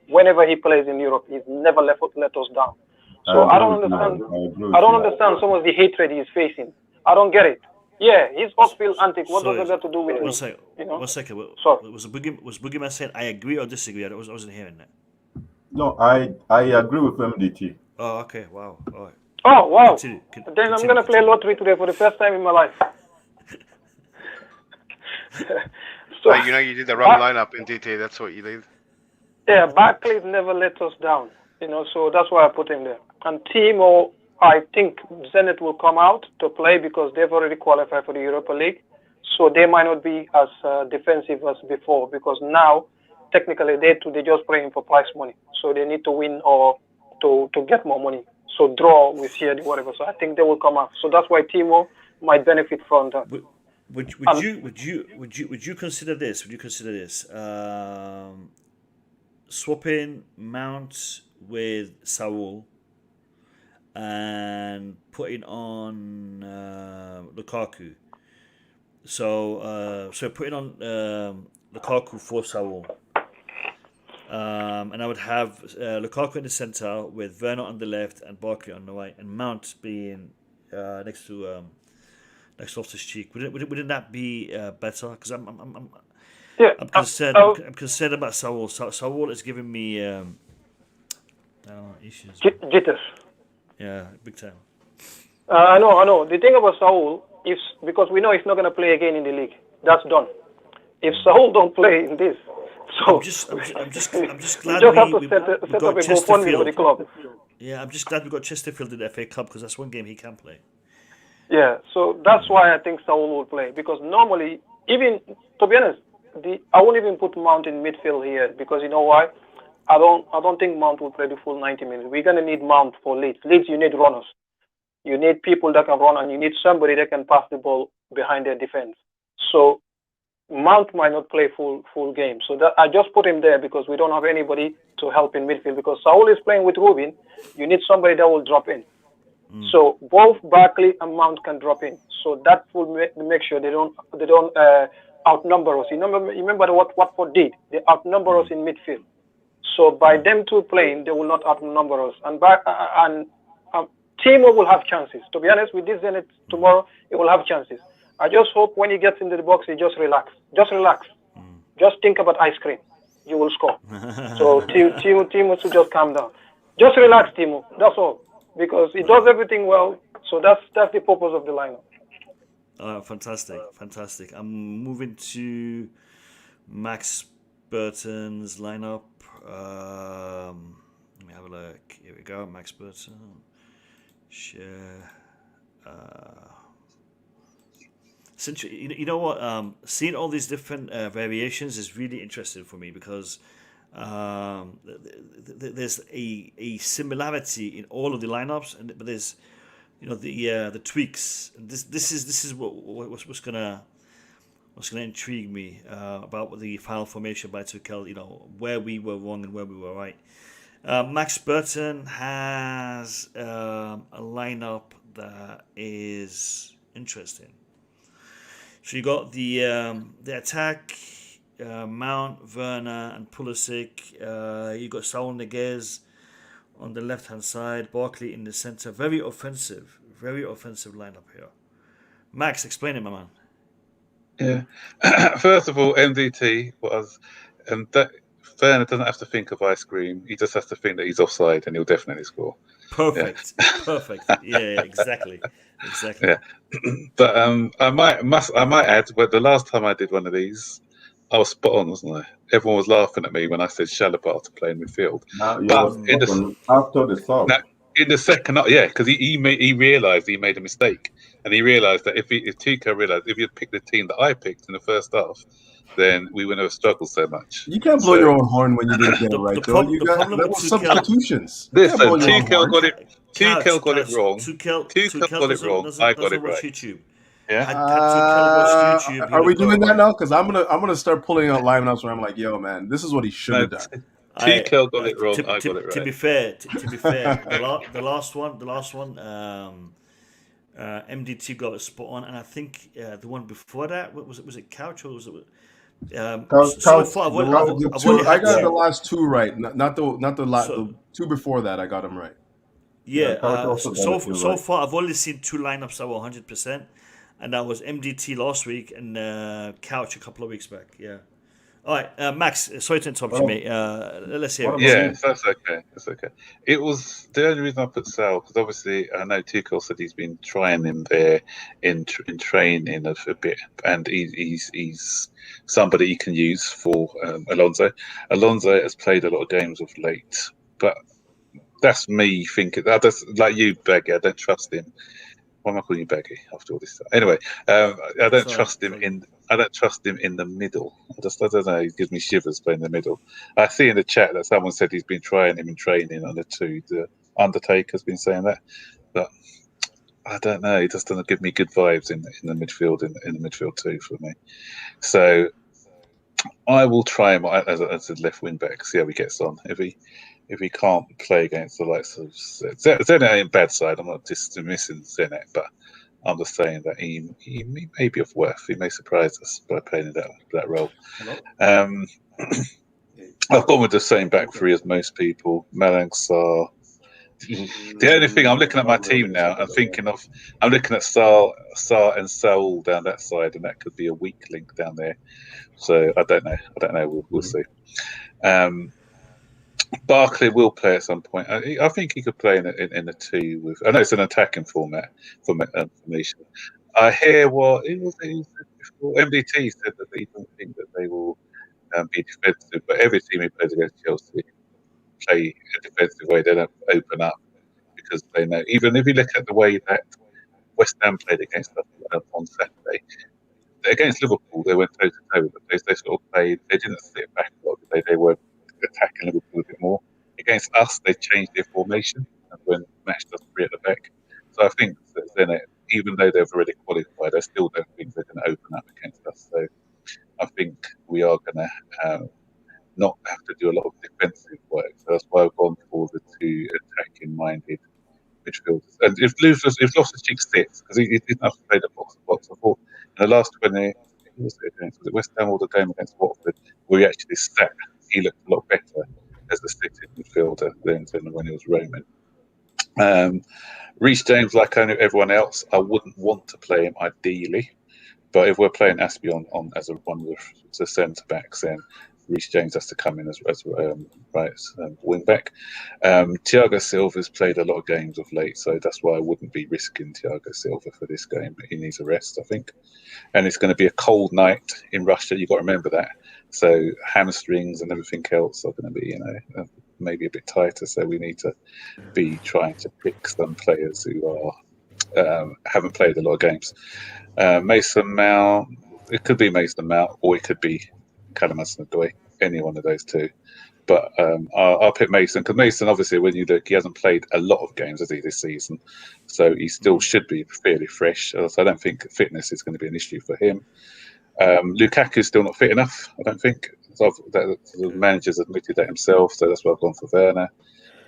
Whenever he plays in Europe, he's never let us down. So I don't understand some of the hatred he's facing. I don't get it. Yeah, he's off-field antics. What does it got to do with it? One second. Sorry. Was Boogeyman saying I agree or disagree? I wasn't hearing that. No, I agree with MDT. Oh, okay. Wow. All right. Oh, wow. Continue. Then I'm going to play lottery today for the first time in my life. So you did the wrong lineup in DT. That's what you did. Yeah, Barkley never let us down. So that's why I put him there. And Timo, I think Zenit will come out to play because they've already qualified for the Europa League. So they might not be as defensive as before, because now technically they're just playing for prize money. So they need to win or to get more money. So draw with here, whatever. So I think they will come out. So that's why Timo might benefit from that. Would you consider this? Would you consider this? Swapping Mount with Saul and putting on Lukaku. So putting on Lukaku for Saul. And I would have Lukaku in the centre with Werner on the left and Barkley on the right, and Mount being next to Loftus-Cheek. Wouldn't that be better? Because I'm concerned. I'm concerned about Saul. Saul is giving me issues. Jitters. Yeah, big time. I know. The thing about Saul is because we know he's not going to play again in the league. That's done. If Saul don't play in this, so I'm just glad we have to we set up a got GoFundMe for the club. Yeah, I'm just glad we got Chesterfield in the FA Cup because that's one game he can play. Yeah, so that's why I think Saul will play, because normally, even to be honest, I won't even put Mount in midfield here, because you know why? I don't think Mount will play the full 90 minutes. We're gonna need Mount for Leeds. Leeds, you need runners. You need people that can run, and you need somebody that can pass the ball behind their defense. So Mount might not play full game. So that I just put him there because we don't have anybody to help in midfield, because Saul is playing with Rubin. You need somebody that will drop in. So both Barkley and Mount can drop in. So that will make sure they don't outnumber us. You remember what Watford did? They outnumber us in midfield. So by them two playing, they will not outnumber us. And Timo will have chances. To be honest, with this Zenit tomorrow, he will have chances. I just hope when he gets into the box, he just relax. Just relax. Just think about ice cream. You will score. So Timo should just calm down. Just relax, Timo. That's all. Because he does everything well. So that's the purpose of the lineup. Fantastic. I'm moving to Max Burton's lineup. Let me have a look. Here we go. Max Burton. Share. Since you know what, seeing all these different variations is really interesting for me, because there's a similarity in all of the lineups, but there's the tweaks. And this is what's gonna intrigue me about the final formation by Tuchel. Where we were wrong and where we were right. Max Burton has a lineup that is interesting. So you got the attack, Mount, Werner, and Pulisic. You got Saul Niguez on the left-hand side, Barkley in the center. Very offensive lineup here. Max, explain it, my man. Yeah. First of all, MDT was, and that Werner doesn't have to think of ice cream. He just has to think that he's offside, and he'll definitely score. Perfect. Yeah, exactly. Yeah. But I might add, but the last time I did one of these, I was spot on, wasn't I? Everyone was laughing at me when I said Chalobah to play in midfield. Now you But was after the sub. In the second, because he realised he made a mistake, and he realised that if Tuchel realised if you'd picked the team that I picked in the first half, then we wouldn't have struggled so much. You can't blow your own horn when you didn't get it right, though. That was substitutions. Listen, Tuchel got it. Tuchel got it wrong. Tuchel got it wrong. I got it right. YouTube. Yeah. Are we doing that now? Because I'm gonna start pulling out lineups where I'm like, yo, man, this is what he should have done. Tuchel got it wrong. I got it right. To be fair, the last one, MDT got it spot on, and I think the one before that, was it Couch or was it? So far, I got the last two right, not the two before that. I got them right. Yeah. So far, I've only seen two lineups that were 100%, and that was MDT last week and Couch a couple of weeks back. Yeah. All right, Max. Sorry to interrupt you, mate. Let's hear it. Yeah, that's okay. That's okay. It was the only reason I put Sal, because obviously I know Tuchel said he's been trying him there in training a bit, and he's somebody he can use for Alonso. Alonso has played a lot of games of late, but that's me thinking. That's like you, Baggy. I don't trust him. Why am I calling you Baggy after all this stuff? Anyway, I don't trust him in the middle. I don't know. He gives me shivers playing in the middle. I see in the chat that someone said he's been trying him in training on the two. The Undertaker's been saying that, but I don't know. He just doesn't give me good vibes in the midfield. In the midfield too for me. So I will try him as a left wing back. See how he gets on. If he can't play against the likes of Zenit, ain't bad side. I'm not dismissing Zenit, but I'm just saying that he may be of worth. He may surprise us by playing that role. I've gone with the same back three as most people. Malang Sarr. The only thing, I'm looking at my team now. I'm looking at Sarr and Saul down that side, and that could be a weak link down there. So I don't know. We'll see. Barkley will play at some point. I think he could play in a two with. I know it's an attacking formation. I hear what he said before. MDT said that he don't think that they will be defensive, but every team he plays against Chelsea play a defensive way. They don't open up because they know. Even if you look at the way that West Ham played against us on Saturday, against Liverpool, they went toe to toe, but they sort of played. They didn't sit back a lot. They were attacking Liverpool a bit more. Against us, they changed their formation and when matched us three at the back. So I think that Zenit, even though they've already qualified, I still don't think they're going to open up against us. So I think we are going to not have to do a lot of defensive work. So that's why I've gone for the two attacking-minded midfielders. And if Loftus-Cheek sits, because he didn't have to play the box-to-box, I thought in the last 20, was it West Ham or the game against Watford, where he actually sat, he looked a lot better as a sitting midfielder than when he was roaming. Reece James, like everyone else, I wouldn't want to play him ideally, but if we're playing Aspie on as one of the centre backs, then Reece James has to come in as right wing back. Thiago Silva's played a lot of games of late, so that's why I wouldn't be risking Thiago Silva for this game. He needs a rest, I think. And it's going to be a cold night in Russia. You've got to remember that. So hamstrings and everything else are going to be, maybe a bit tighter. So we need to be trying to pick some players who are haven't played a lot of games. Mason Mount. It could be Mason Mount, or it could be Callum Hudson-Odoi, any one of those two. But I'll pick Mason, because Mason, obviously, when you look, he hasn't played a lot of games, has he, this season? So he still should be fairly fresh. So I don't think fitness is going to be an issue for him. Lukaku's still not fit enough, I don't think. So the manager's admitted that himself, so that's why I've gone for Werner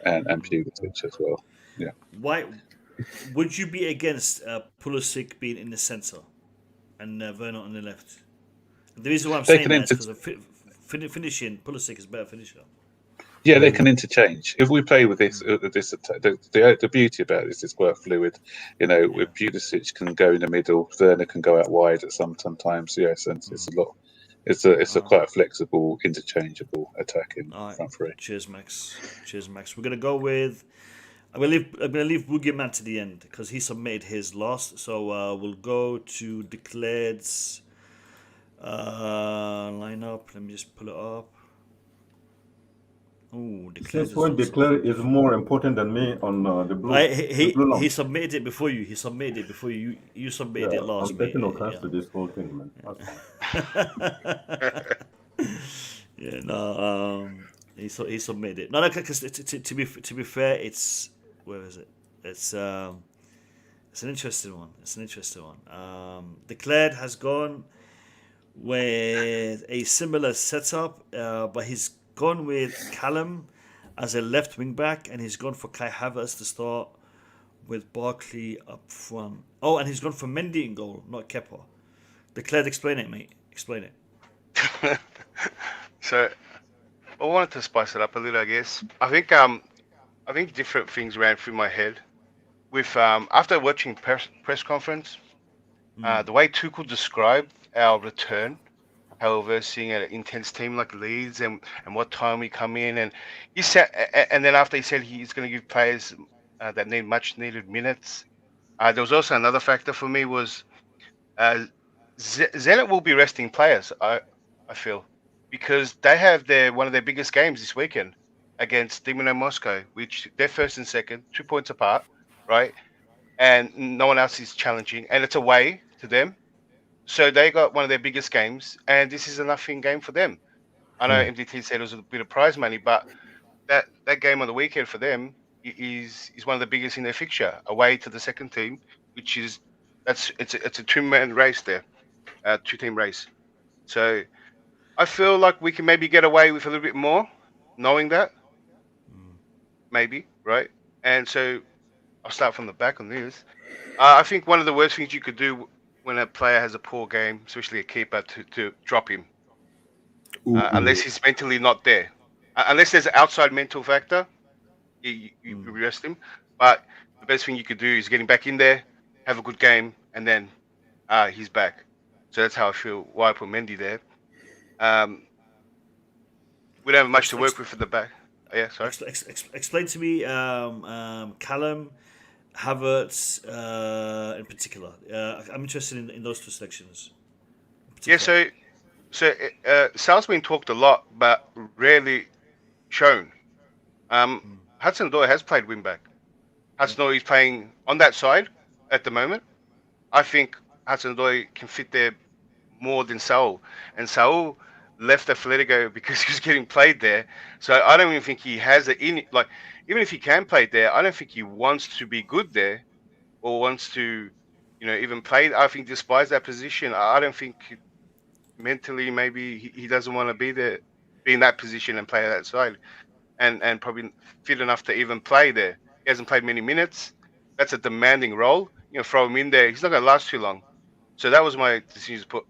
and Pulisic as well. Yeah. Why would you be against Pulisic being in the centre and Werner on the left? The reason why I'm saying that is because of finishing, Pulisic is a better finisher. Yeah, they can interchange. If we play with the beauty about this is quite fluid. You know, with Pulisic can go in the middle, Werner can go out wide at sometimes. Yes, and it's a lot. It's a quite flexible, interchangeable attacking front three. Cheers, Max. We're gonna go with. I'm gonna leave Boogeyman to the end because he submitted his last. So we'll go to Declared's lineup. Let me just pull it up. Oh, Since when Declare is more important than me on the blue. He submitted it before you. You submitted it last. I'm taking offense to this whole thing, man. He submitted it. No, because to be fair, it's where is it? It's an interesting one. Declared has gone with a similar setup, but he's gone with Callum as a left wing back, and he's gone for Kai Havertz to start with Barkley up front. Oh, and he's gone for Mendy in goal, not Kepa. Declared, explain it, mate. Explain it. So, I wanted to spice it up a little, I guess. I think different things ran through my head. With after watching press conference, the way Tuchel described our return, how we're seeing an intense team like Leeds and what time we come in, and he said, and then after he said he's going to give players that need much needed minutes. There was also another factor for me was Zenit will be resting players. I feel because they have one of their biggest games this weekend against Dynamo Moscow, which they're first and second, 2 points apart, right? And no one else is challenging, and it's away to them. So they got one of their biggest games, and this is a nothing game for them. I know MDT said it was a bit of prize money, but that game on the weekend for them is one of the biggest in their fixture, away to the second team, which is it's a two-man race there, two-team race. So I feel like we can maybe get away with a little bit more, knowing that, maybe, right? And so I'll start from the back on this. I think one of the worst things you could do when a player has a poor game, especially a keeper, to drop him, unless he's mentally not there. Unless there's an outside mental factor, you rest him. But the best thing you could do is get him back in there, have a good game, and then he's back. So that's how I feel. Why I put Mendy there. We don't have much to work with at the back. Yeah, sorry. Explain to me, Callum, Havertz in particular. I'm interested in those two selections. Yeah, so Sal's been talked a lot, but rarely shown. Hudson-Odoi has played wing back. Hudson-Odoi is playing on that side at the moment. I think Hudson-Odoi can fit there more than Saul, and Saul left Atletico because he was getting played there. So I don't even think he has it in. Like, even if he can play there, I don't think he wants to be good there or wants to, even play. I think despise that position. I don't think mentally maybe he doesn't want to be there, be in that position and play that side, and probably fit enough to even play there. He hasn't played many minutes. That's a demanding role. Throw him in there. He's not going to last too long. So that was my decision to put.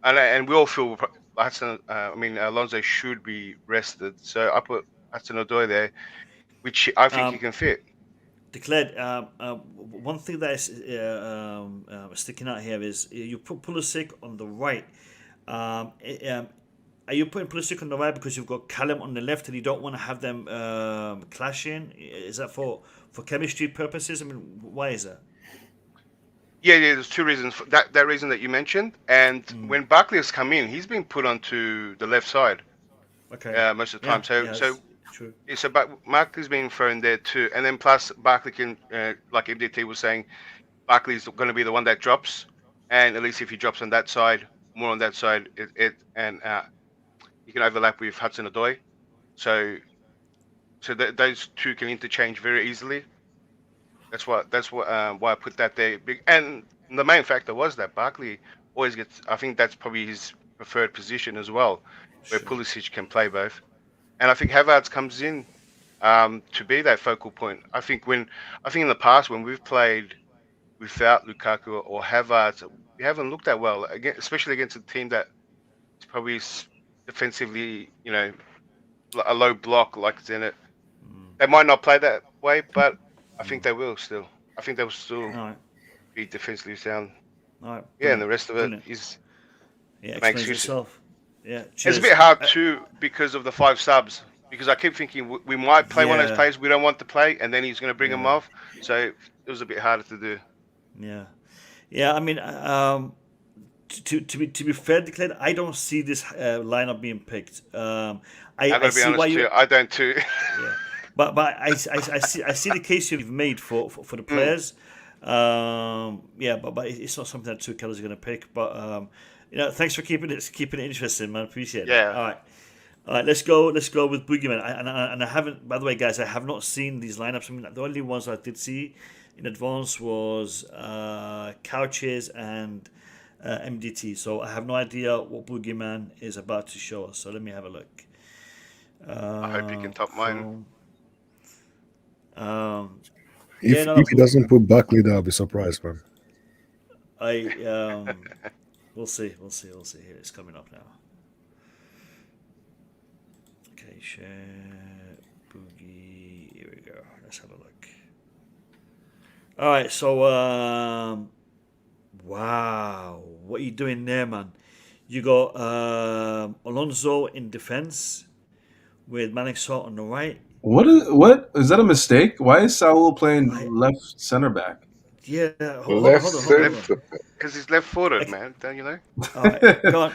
And we all feel Alonso should be rested. So I put Hudson-Odoi there, which I think he can fit. Declared. One thing that is sticking out here is you put Pulisic on the right. Are you putting Pulisic on the right because you've got Callum on the left and you don't want to have them clashing? Is that for chemistry purposes? I mean, why is that? Yeah, there's two reasons. For that reason that you mentioned, and when Barkley has come in, he's been put onto the left side. Okay. Most of the time. True. So Barkley's been thrown there too, and then plus Barkley can, like MDT was saying, Barkley's going to be the one that drops, and at least if he drops on that side, more on that side, he can overlap with Hudson-Odoi. So those two can interchange very easily. That's why I put that there. And the main factor was that Barkley always gets. I think that's probably his preferred position as well, where Pulisic can play both. And I think Havertz comes in to be that focal point. I think in the past when we've played without Lukaku or Havertz, we haven't looked that well, especially against a team that is probably defensively, a low block like ZENIT. They might not play that way, but I think they will still. I think they will still be defensively sound. All right. Yeah, and the rest of it is explains itself. Yeah, it's a bit hard too because of the 5 subs. Because I keep thinking we might play one of those players we don't want to play, and then he's going to bring them off. So it was a bit harder to do. Yeah. I mean, to be fair, declared, I don't see this lineup being picked. I gotta be honest too. I don't too. But I see the case you've made for the players. But it's not something that Tuchel is going to pick. But thanks for keeping it interesting, man. Appreciate it. All right, let's go with Boogeyman. And I haven't, by the way, guys, I have not seen these lineups. I mean, the only ones I did see in advance was Couches and MDT. So I have no idea what Boogeyman is about to show us. So let me have a look. I hope you can top mine. If he doesn't put Barkley there, I'll be surprised, man. We'll see. Here it's coming up now. Okay, share Boogie. Here we go. Let's have a look. All right, so wow, what are you doing there, man? You got Alonso in defense with Maniksot on the right. What is that a mistake? Why is Saul playing left center back? Yeah, hold on. Because he's left-footed, man. Don't you know? All right, go on.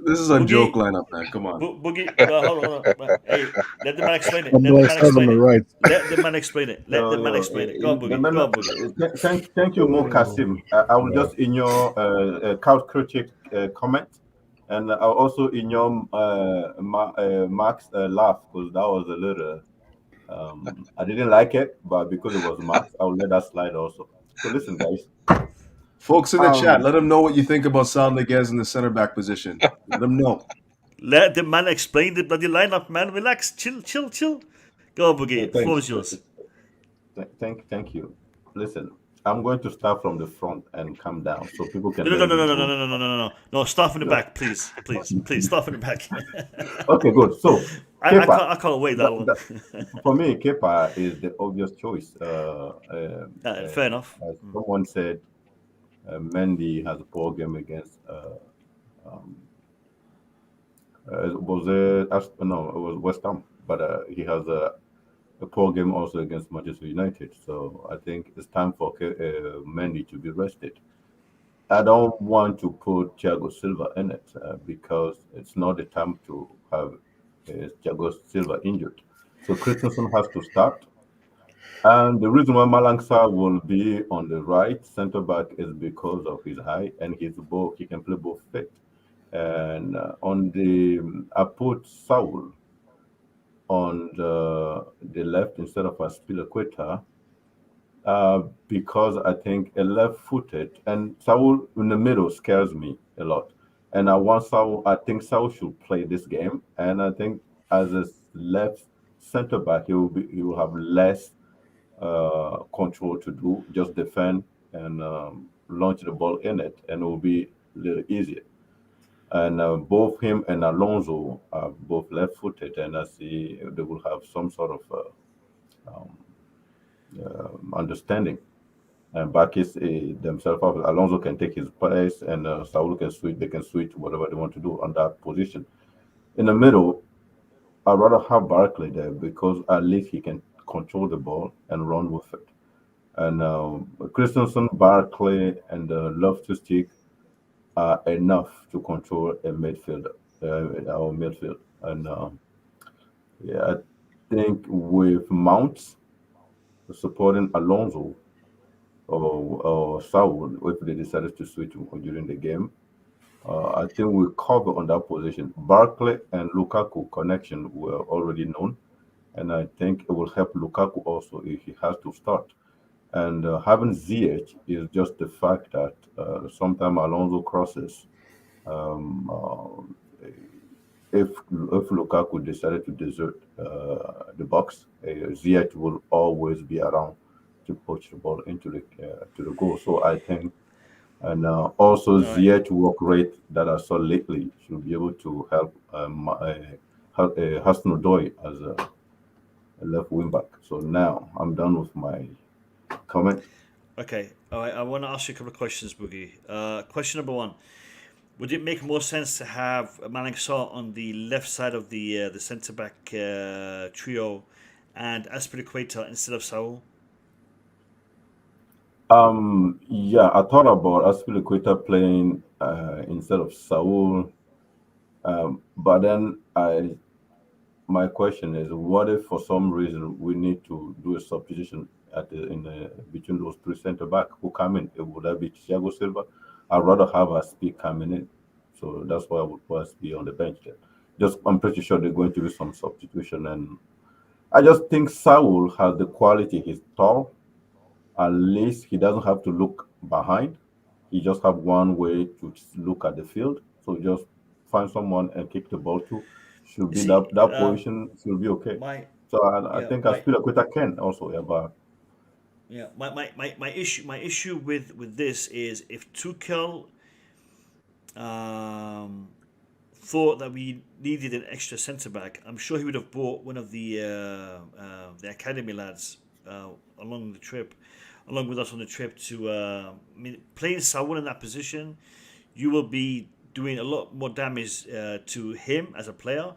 This is a joke lineup, man. Come on. Boogie, hold on. Hey, let the man explain it. Right. Let the man explain it. Go on, Boogie. Thank you, Mo Kasim. I will just in your couch critic comment, and I'll also in your Max laugh, because that was a little. I didn't like it, but because it was Max, I'll let that slide also. So listen, guys. Folks in the chat, let them know what you think about Saul Niguez in the center back position. Let them know. Let the man explain the bloody lineup, man. Relax, chill. Go on, Boogie. The floor is yours. Thank you. Listen, I'm going to start from the front and come down so people can. No. Start from the back, please. Start from the back. Okay, good. So I can't wait that long. For me, Kepa is the obvious choice. Fair enough. As someone said, Mendy has a poor game against. It was West Ham, but he has a poor game also against Manchester United. So I think it's time for Mendy to be rested. I don't want to put Thiago Silva in it because it's not the time to have Thiago Silva injured. So Christensen has to start. And the reason why Malangsa will be on the right center back is because of his height and he can play both feet. And I put Saul on the left instead of Azpilicueta because I think a left-footed and Saul in the middle scares me a lot. And I think Saul should play this game. And I think as a left center back, he will have less control to do, just defend and launch the ball in it, and it will be a little easier. And both him and Alonso are both left-footed, and I see they will have some sort of understanding. And back is themselves up. Alonso can take his place, and Saul can switch. They can switch whatever they want to do on that position. In the middle, I'd rather have Barkley there because at least he can control the ball and run with it. And Christensen, Barkley, and Loftus-Cheek are enough to control a midfielder, our midfield. And I think with Mount supporting Alonso or Saul, if they decided to switch during the game, I think we'll cover on that position. Barkley and Lukaku connection were already known. And I think it will help Lukaku also if he has to start. And having Ziyech is just the fact that sometimes Alonso crosses. If Lukaku decided to desert the box, Ziyech will always be around to push the ball into the goal. So I think, and also Ziyech work rate that I saw lately should be able to help Hudson-Odoi as a left wing back. So now I'm done with my comment. Okay, all right. I want to ask you a couple of questions, Boogie. Question number one: would it make more sense to have Malang Sarr on the left side of the centre back trio and Azpilicueta instead of Saul? Yeah, I thought about Azpilicueta playing instead of Saul, but then my question is, what if for some reason we need to do a substitution between those three centre back who come in? Would that be Thiago Silva? I'd rather have Aspi coming in, so that's why I would put Aspi on the bench there. I'm pretty sure they're going to do some substitution, and I just think Saul has the quality. He's tall. At least he doesn't have to look behind. He just have one way to look at the field. So just find someone and kick the ball to. Should be that position should be okay. I think Azpilicueta can also, but my issue with this is if Tuchel thought that we needed an extra centre back, I'm sure he would have brought one of the academy lads along with us on the trip to playing Saul in that position. You will be doing a lot more damage to him as a player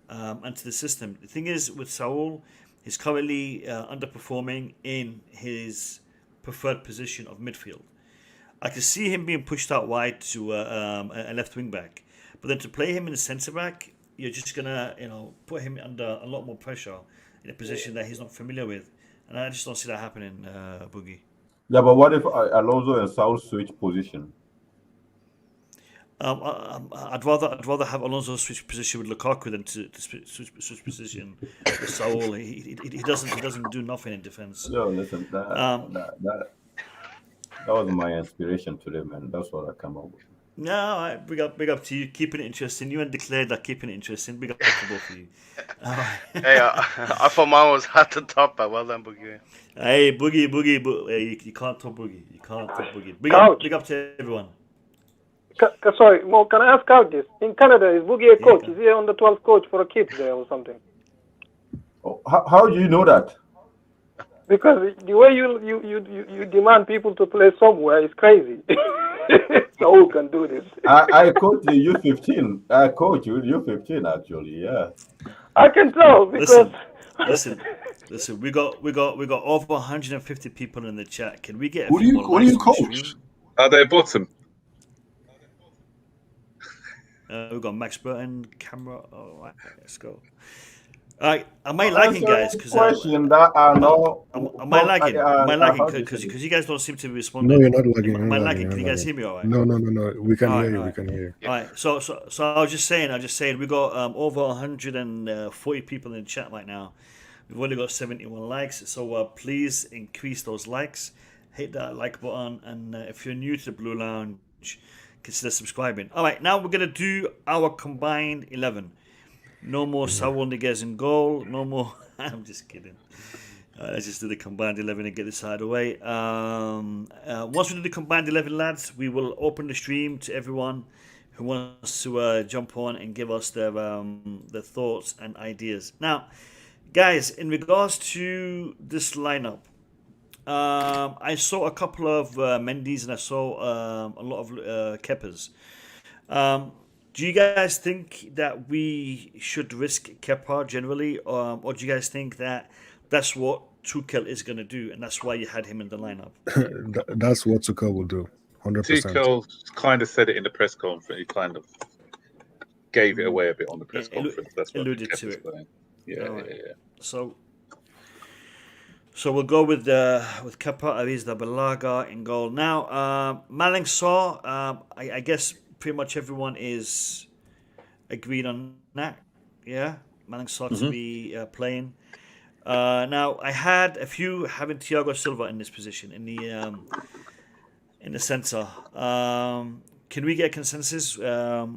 and to the system. The thing is, with Saul, he's currently underperforming in his preferred position of midfield. I can see him being pushed out wide to a left wing back, but then to play him in the centre back, you're just gonna put him under a lot more pressure in a position that he's not familiar with, and I just don't see that happening, Boogie. Yeah, but what if Alonso and Saul switch position? I'd rather have Alonso switch position with Lukaku than to switch position with Saul. He doesn't do nothing in defense. No, listen, that was my inspiration today, man. That's what I come up with. No, big up to you, keeping it interesting. You and declared that keeping it interesting. Big up to both of you. Hey, I thought mine was at the top, but well done, Boogie. Hey, Boogie. You can't top Boogie. You can't top Boogie. Big up to everyone. Sorry, Mo, can I ask out this? In Canada, is Boogie a coach? Is he on the 12th coach for a kid there or something? Oh, how do you know that? Because the way you demand people to play somewhere is crazy. So who can do this? I coach the U15. I coach U15 actually. Yeah. I can tell because. Listen. We got over 150 people in the chat. Can we get? What do you coach? Are they bottom? We've got Max Burton, camera. All right, let's go. All right, am I lagging, guys? Because am I lagging? Because you guys don't seem to be responding. No, you're not lagging. Am I lagging? Can you guys hear me all right? No. We can hear you. We can hear you. All right. So I was just saying, we got over 140 people in the chat right now. We've only got 71 likes. So please increase those likes. Hit that like button, and if you're new to the Blue Lounge, consider subscribing. All right, now we're going to do our combined 11. No more Saul Niguez in goal. No more. I'm just kidding. Let's just do the combined 11 and get this out of the way. Once we do the combined 11, lads, we will open the stream to everyone who wants to jump on and give us their thoughts and ideas. Now, guys, in regards to this lineup, I saw a couple of Mendy's and I saw a lot of Kepas. Do you guys think that we should risk Kepa generally, or do you guys think that that's what Tuchel is going to do and that's why you had him in the lineup? That's what Tuchel will do, 100%. Tuchel kind of said it in the press conference. He kind of gave it away a bit on the press conference. That's what alluded to it. Yeah. So we'll go with Kepa Arrizabalaga in goal. Now, Malang Sarr, I guess pretty much everyone is agreed on that. Yeah, Malang Sarr to be playing. Now, I had a few having Thiago Silva in this position in the centre. Can we get consensus? Let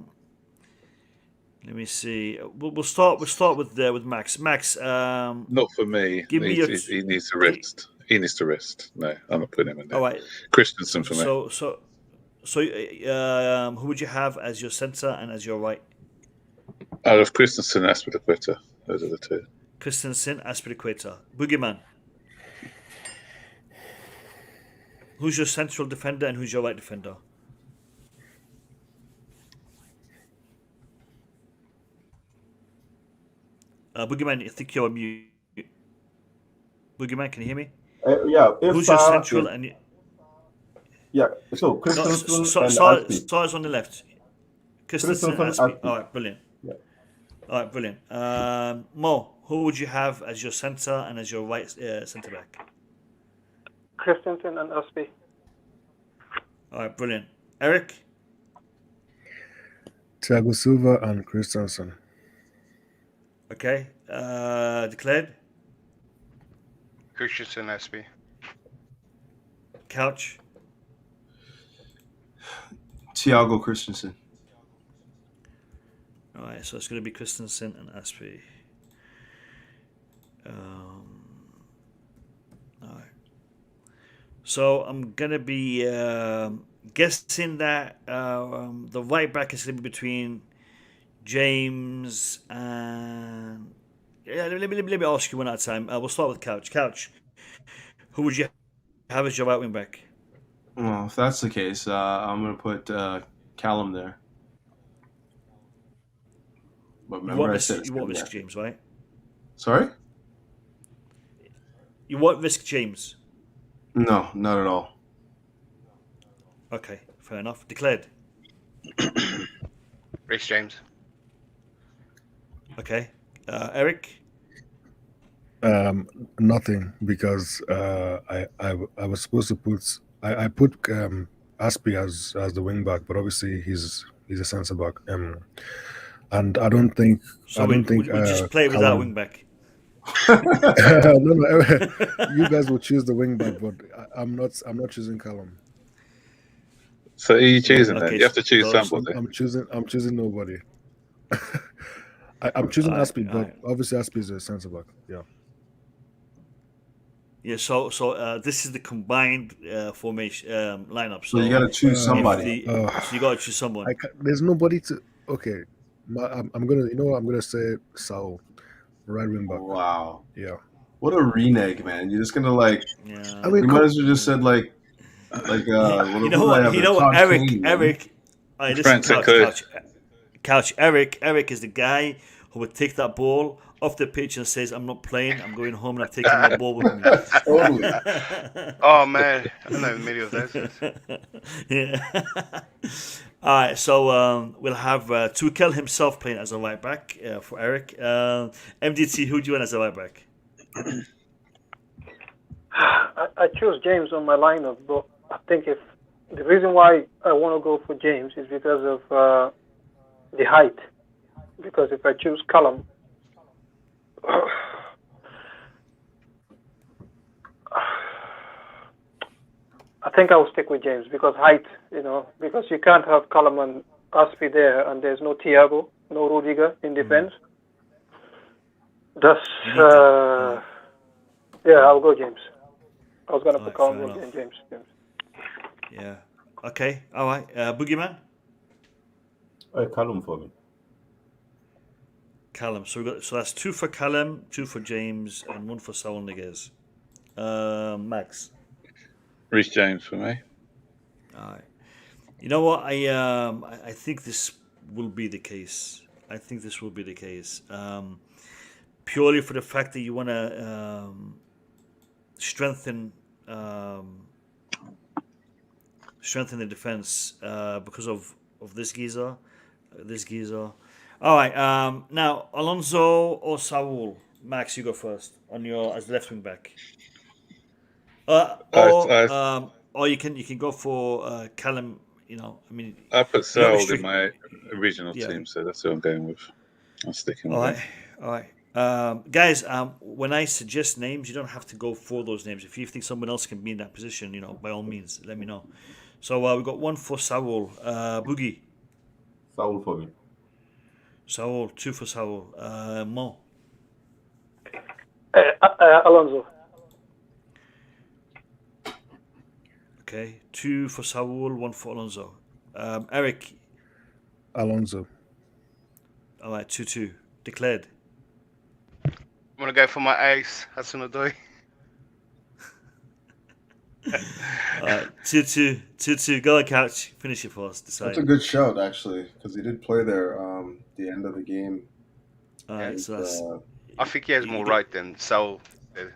me see. We'll start with Max. Max, not for me. He needs to rest. He needs to rest. No, I'm not putting him in there. All right. Christensen for me. So, who would you have as your centre and as your right? Out of Christensen, Azpilicueta. Those are the two. Christensen, Azpilicueta. Boogeyman. Who's your central defender and who's your right defender? Boogeyman, I think you're on mute. Boogeyman, can you hear me? Yeah. Who's your central and... Yeah, so Christensen and Azpi. Saar's on the left. Christensen and Azpi. All right, brilliant. Yeah. All right, brilliant. Mo, who would you have as your centre and as your right centre back? Christensen and Azpi. All right, brilliant. Eric? Thiago Silva and Christensen. Okay. Declared? Christensen, Azpi. Couch? Thiago Christensen. All right, so it's going to be Christensen and Azpi. All right. So I'm going to be guessing that the right back is going to be between James and... Yeah, let me ask you one at a time. We'll start with Couch. Couch, who would you have as your right wing back? Well, if that's the case, I'm going to put Callum there. But You won't risk James, right? Sorry? You won't risk James. No, not at all. Okay, fair enough. Declared. Reece James. Okay. Eric? Nothing, because I was supposed to put I put Azpi as the wing back, but obviously he's a centre back. And I don't think we just play without wing back. no, you guys will choose the wing back, but I'm not choosing Callum. So are you choosing Okay, then? You have to choose so somebody. I'm choosing nobody. I'm choosing Azpi, but obviously Azpi is a centre back. Yeah. Yeah. So this is the combined formation lineup. So you got to choose somebody. So you got to choose someone. There's nobody to. Okay, I'm gonna say Saul, right wing back. Wow. Yeah. What a renege, man. You're just going to like... Yeah. I mean, You might as well just said like you know what, Eric. All right, listen, Couch. Eric is the guy who would take that ball off the pitch and says, "I'm not playing. I'm going home and I'm taking my ball with me." Totally. Oh man, I don't know the media of that. Yeah. All right, so we'll have Tuchel himself playing as a right back for Eric. MDT, who do you want as a right back? I chose James on my lineup, but I think if the reason why I want to go for James is because of the height. Because if I choose Callum, I think I will stick with James because height, because you can't have Callum and Azpi there and there's no Thiago, no Rudiger in defense. That's, I'll go James. I was going to put Callum and James. Yeah. Okay. All right. Boogeyman? Callum for me. Callum. So that's 2 for Callum, 2 for James, and 1 for Saul Niguez. Max? Reece James for me. All right. You know what? I think this will be the case. Purely for the fact that you want to strengthen the defense because of this geezer. All right. Now Alonso or Saul? Max, you go first on your as left wing back. Or you can go for Callum. I put Saul in my original team, so that's who I'm going with. I'm sticking with him. All right. Guys, when I suggest names, you don't have to go for those names. If you think someone else can be in that position, by all means, let me know. So we've got 1 for Saul. Boogie? Saul for me. Saul, 2 for Saul. Mo? Alonso. Okay, 2 for Saul, 1 for Alonso. Eric? Alonso. All right, 2-2 declared. I'm gonna go for my ace, Hudson-Odoi. 2-2. Go on, couch. Finish it for us. Decide. That's a good shout, actually, because he did play there the end of the game. All right, so that's. I think he has more right than Saul did.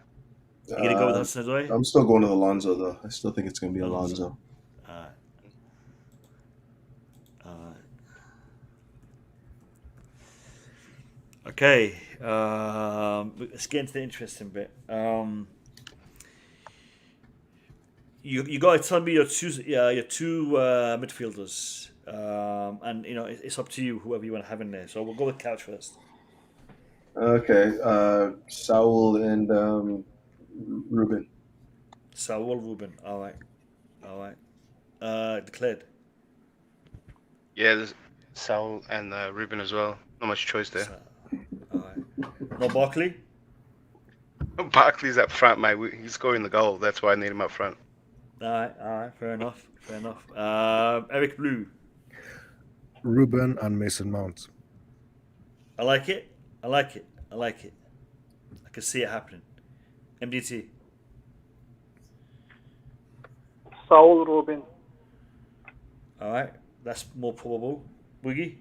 You gonna go with Hudson-Odoi? I'm still going with Alonso, though. I still think it's going to be Alonso. Okay, let's get into the interesting bit. You got to tell me your two midfielders, and it's up to you, whoever you want to have in there. So we'll go with couch first. Okay, Saul and Ruben. Saul, Ruben. All right. Declared. Yeah, there's Saul and Ruben as well. Not much choice there. All right. No Barkley? Barkley's up front, mate. He's scoring the goal. That's why I need him up front. All right. Fair enough. Eric Blue. Ruben and Mason Mount. I like it. I can see it happening. MDT. Saul, Ruben. All right. That's more probable. Boogie?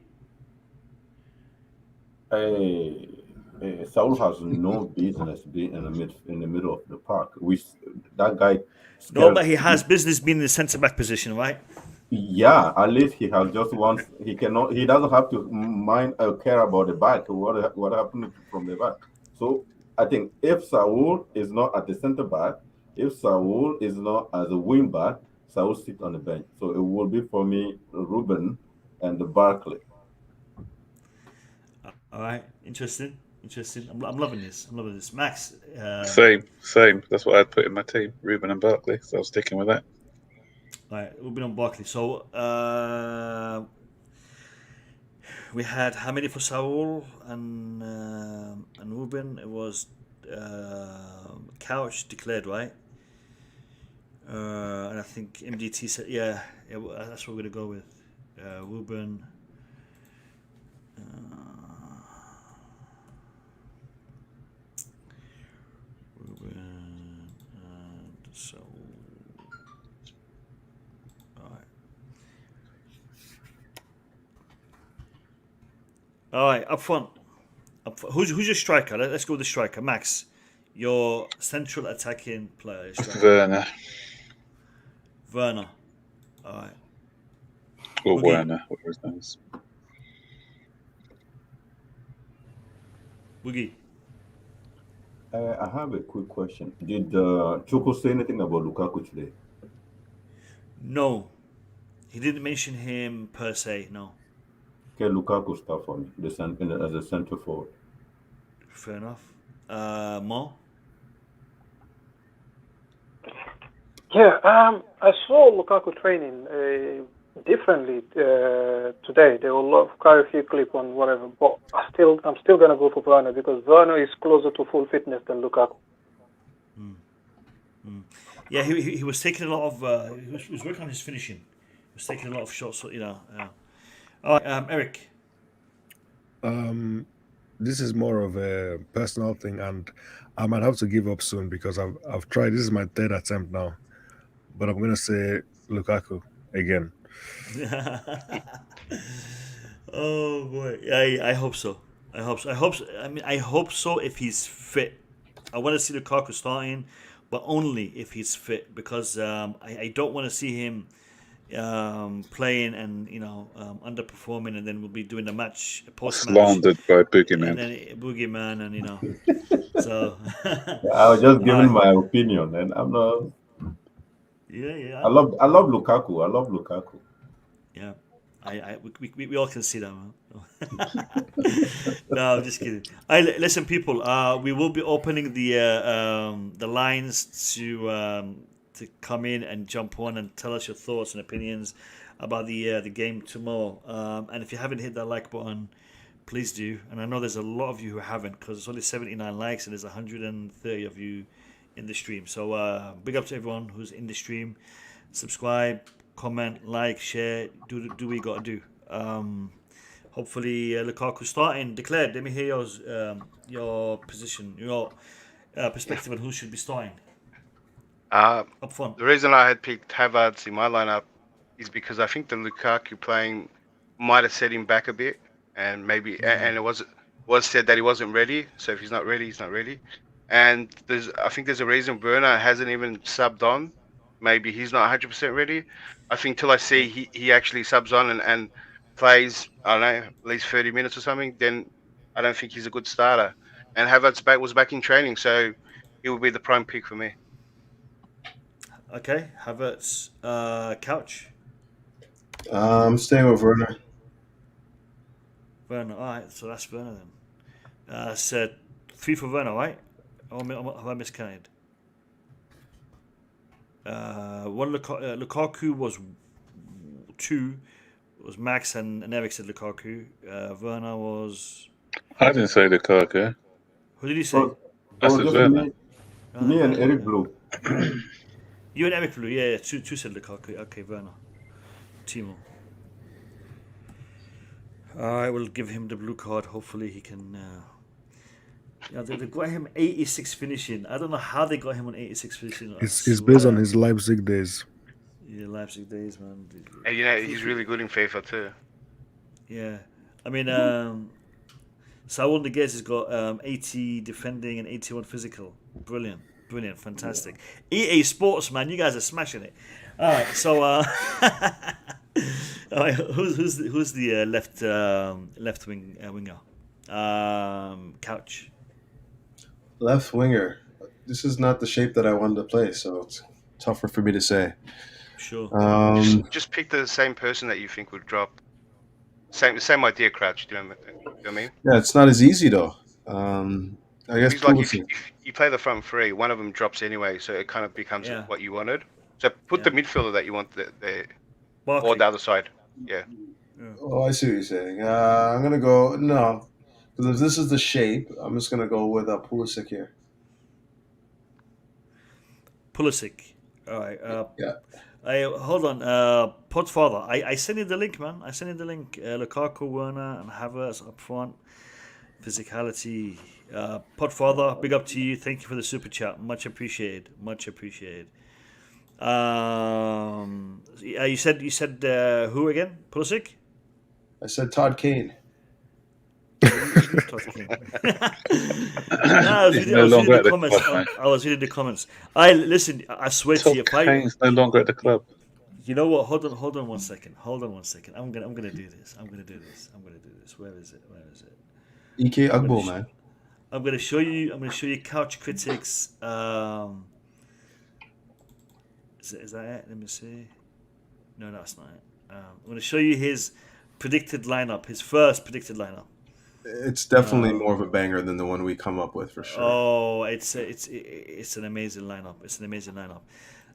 Saul has no business being in the middle of the park. That guy. No, but he has business being in the centre back position, right? Yeah, at least he has just one. He cannot. He doesn't have to mind or care about the back. What happened from the back? So I think if Saul is not at the centre back, if Saul is not as a wing back, Saul sits on the bench. So it will be for me Ruben and the Barkley. All right, interesting. I'm loving this. Max. Same. That's what I'd put in my team, Ruben and Barkley. So I'm sticking with that. All right, Ruben and Barkley. So we had how many for Saul and Ruben? It was Couch declared, right? And I think MDT said, yeah, that's what we're gonna go with. Ruben. All right, up front. Who's your striker? Let's go with the striker. Max, your central attacking player. Werner. All right. Or Werner, whatever his name is. Boogie. I have a quick question. Did Tuchel say anything about Lukaku today? No, he didn't mention him per se. No. Okay, Lukaku start for me as a centre forward. Fair enough. Mo? Yeah, I saw Lukaku training differently today. There were quite a few clips on whatever, but I'm still gonna go for Werner because Werner is closer to full fitness than Lukaku. Yeah, he was taking a lot of. He was working on his finishing. He was taking a lot of shots. Yeah. All right, Eric. This is more of a personal thing, and I might have to give up soon because I've tried. This is my third attempt now, but I'm gonna say Lukaku again. Oh boy, I hope so. I hope so if he's fit. I want to see Lukaku starting, but only if he's fit because I don't want to see him playing and underperforming, and then we'll be doing the match post match. Slandered by Boogeyman. And then Boogeyman, and so. I was just giving my opinion, and I'm not. Yeah. I love Lukaku. Yeah, we all can see that, man. No, I'm just kidding. Listen, people. We will be opening the lines to come in and jump on and tell us your thoughts and opinions about the game tomorrow. And if you haven't hit that like button, please do. And I know there's a lot of you who haven't because it's only 79 likes and there's 130 of you in the stream. So big up to everyone who's in the stream. Subscribe, comment, like, share. Do what you got to do. hopefully Lukaku starting. Declared. Let me hear your position, your perspective on who should be starting up front. The reason I had picked Havertz in my lineup is because I think the Lukaku playing might have set him back a bit, and maybe and it was said that he wasn't ready. So if he's not ready, he's not ready. And I think there's a reason Werner hasn't even subbed on. Maybe he's not 100% ready. I think till I see he actually subs on and plays, I don't know, at least 30 minutes or something, then I don't think he's a good starter. And Havertz was back in training, so he would be the prime pick for me. Okay, Havertz, Couch. I'm staying with Werner. Werner, all right, so that's Werner then. Said 3 for Werner, right? Or have I miscounted? One Lukaku was 2. It was Max and Eric said Lukaku. Werner was. I didn't say Lukaku. Who did he say? I said Werner. Me and Eric Blue. You and Eric Blue, yeah. Two said Lukaku. Okay, Werner. Timo. I will give him the blue card. Hopefully he can. They got him 86 finishing. I don't know how they got him on 86 finishing. It's based on his Leipzig days. Yeah, Leipzig days, man. And he's really good in FIFA too. Yeah, I mean, Saul Niguez has got 80 defending and 81 physical. Brilliant, fantastic. EA Sports, man, you guys are smashing it. All right, so all right, who's the left wing winger? Couch. Left winger. This is not the shape that I wanted to play, so it's tougher for me to say. Sure. Just pick the same person that you think would drop. Same idea, Crouch. Do you know what I mean? Yeah, it's not as easy though. I guess like if you play the front three, one of them drops anyway, so it kind of becomes what you wanted. So put the midfielder that you want there, or the other side. Yeah. Oh, I see what you're saying. I'm gonna go no, because if this is the shape, I'm just gonna go with Pulisic here. Pulisic. All right. Yeah. Hold on, Podfather. I sent you the link, man. I sent you the link. Lukaku, Werner, and Havertz up front. Physicality. Podfather, big up to you. Thank you for the super chat. Much appreciated. You said who again? Pulisic? I said Todd Kane. I was reading the comments. Listen. I swear to you, Kane's no longer at the club. You know what? Hold on 1 second. I'm gonna do this. Where is it? EK Ugbo, man. I'm gonna show you Couch Critics. Is that it? Let me see. No, that's not it. I'm gonna show you his predicted lineup. His first predicted lineup. It's definitely more of a banger than the one we come up with for sure. Oh, it's an amazing lineup.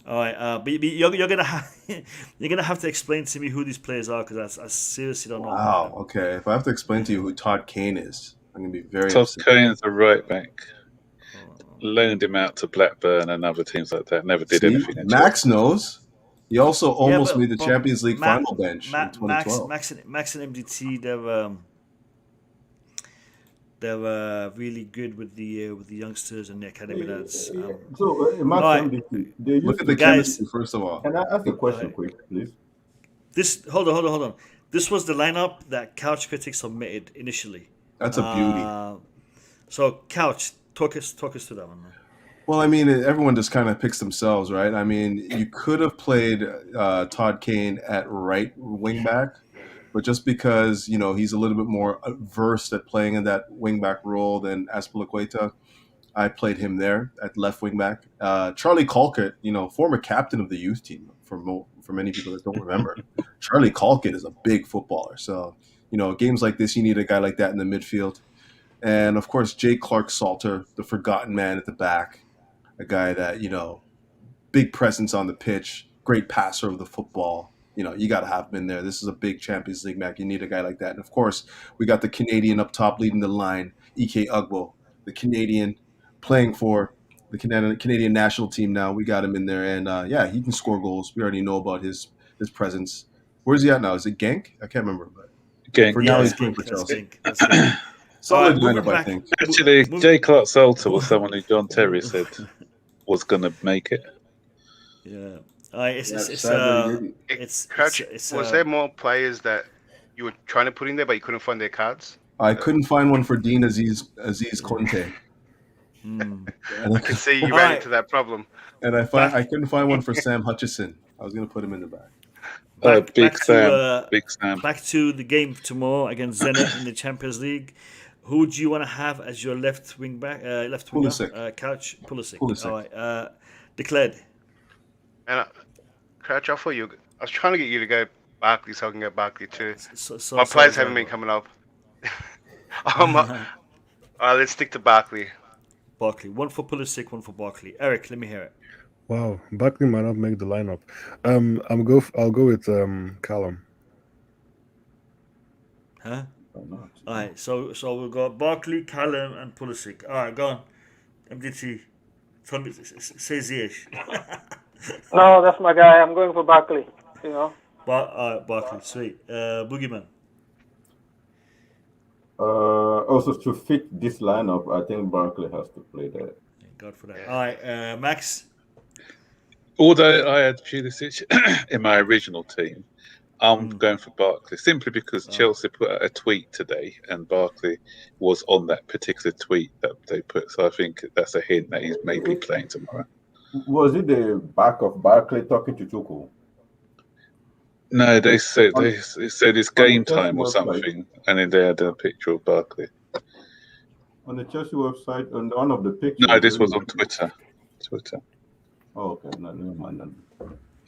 All right, but you're gonna have to explain to me who these players are because I seriously don't know. Wow. Okay, if I have to explain to you who Todd Kane is, I'm gonna be very. Todd Kane's a right back. Loaned him out to Blackburn and other teams like that. Never did anything. Max knows. He also almost made the Champions League final bench in 2012. Max and MDT, they're really good with the youngsters and the academy lads. So, Max MDT, look at the chemistry first of all. Can I ask a question quick, please? Hold on. This was the lineup that Couch Critics submitted initially. That's a beauty. So, Couch, talk us to that one, man. Well, I mean, everyone just kind of picks themselves, right? I mean, you could have played Todd Kane at right wing back, but just because, he's a little bit more versed at playing in that wing back role than Azpilicueta, I played him there at left wing back. Charlie Colkett, former captain of the youth team for many people that don't remember. Charlie Colkett is a big footballer. So, games like this, you need a guy like that in the midfield. And, of course, Jay Clark-Salter, the forgotten man at the back, a guy that, big presence on the pitch, great passer of the football. You got to have him in there. This is a big Champions League match. You need a guy like that. And, of course, we got the Canadian up top leading the line, Ike Ugbo, the Canadian playing for the Canadian national team now. We got him in there. And, he can score goals. We already know about his presence. Where's he at now? Is it Genk? I can't remember. But Genk. For now, he's that's playing Genk, for that's Chelsea. Genk, that's Genk. Solid Alright, moving lineup, I back. think. Actually, J. Clark Salter was someone who John Terry said was going to make it. Yeah. Was there more players that you were trying to put in there, but you couldn't find their cards? I couldn't find one for Dean Aziz Conte. I can see you ran into that problem. And I couldn't find one for Sam Hutchison. I was going to put him in the back. Big Sam. Back to the game tomorrow against Zenit in the Champions League. Who do you want to have as your left wing back? Pulisic. Couch Pulisic. Pulisic. All right. Declared. And Crouch, I thought I was trying to get you to go Barkley so I can go Barkley too. My players haven't been coming up. All right, let's stick to Barkley. Barkley. One for Pulisic, one for Barkley. Eric, let me hear it. Wow, Barkley might not make the lineup. I'll go with Callum. Huh? All right, so we've got Barkley, Callum, and Pulisic. All right, go on. MDT. Say Ziyech. No, that's my guy. I'm going for Barkley. You know. Barkley, sweet. Boogeyman. Also, to fit this lineup, I think Barkley has to play there. Thank God for that. All right, Max. Although I had Pulisic in my original team, I'm going for Barkley simply because Chelsea put out a tweet today, and Barkley was on that particular tweet that they put. So I think that's a hint that he's maybe playing tomorrow. Was it the back of Barkley talking to Tuchel? No, they said it's game time or something, and then they had a picture of Barkley on the Chelsea website. On one of the pictures. No, this was on Twitter. Oh, okay, no, never mind then.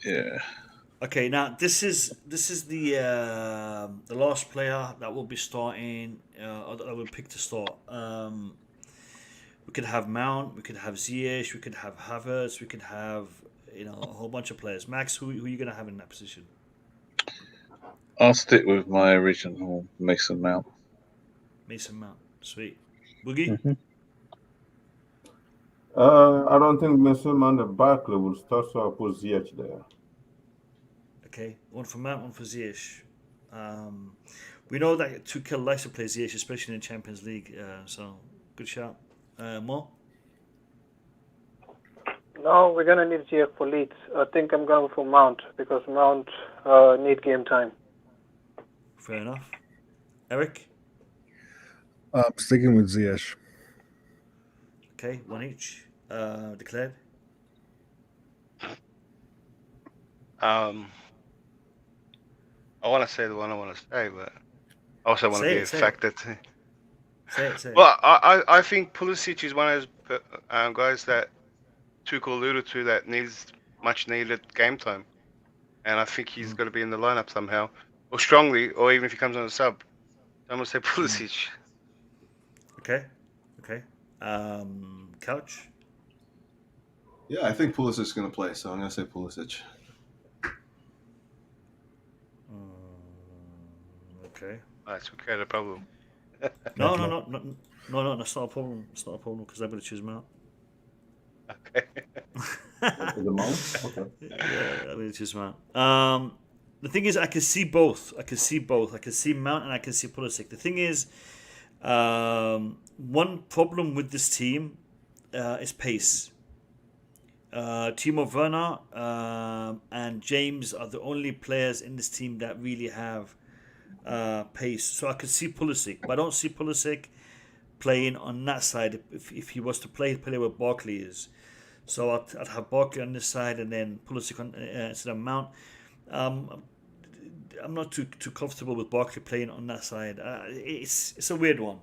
Yeah. Okay, now this is the last player that will be starting. I will pick to start. We could have Mount, we could have Ziyech, we could have Havertz, we could have a whole bunch of players. Max, who are you going to have in that position? I'll stick with my original Mason Mount. Mason Mount, sweet. Boogie. Mm-hmm. I don't think Mason Mount and Barkley will start, so I'll put Ziyech there. Okay, one for Mount, one for Ziyech. We know that Tuchel likes to play Ziyech, especially in the Champions League. So good shout. Mo? No, we're gonna need Ziyech for Leeds. I think I'm going for Mount because Mount need game time. Fair enough. Eric? Sticking with Ziyech. Okay, one each. Declared. I want to say the one I want to say, but I also want to be affected. Say it. Well, I think Pulisic is one of those guys that Tuchel alluded to that needs much needed game time, and I think he's going to be in the lineup somehow, or strongly, or even if he comes on the sub. I'm going to say Pulisic. Okay. Couch. Yeah, I think Pulisic is going to play, so I'm going to say Pulisic. Okay. That's okay. No problem. No, that's not a problem. It's not a problem because I'm going to choose Mount. Okay. The Mount? Okay. Yeah, I'm going to choose Mount. The thing is, I can see both. I can see Mount and I can see Pulisic. The thing is, one problem with this team is pace. Timo Werner and James are the only players in this team that really have pace. So I could see Pulisic, but I don't see Pulisic playing on that side. If he was to play where Barkley is, so I'd have Barkley on this side and then Pulisic on instead of Mount. I'm not too comfortable with Barkley playing on that side. It's a weird one.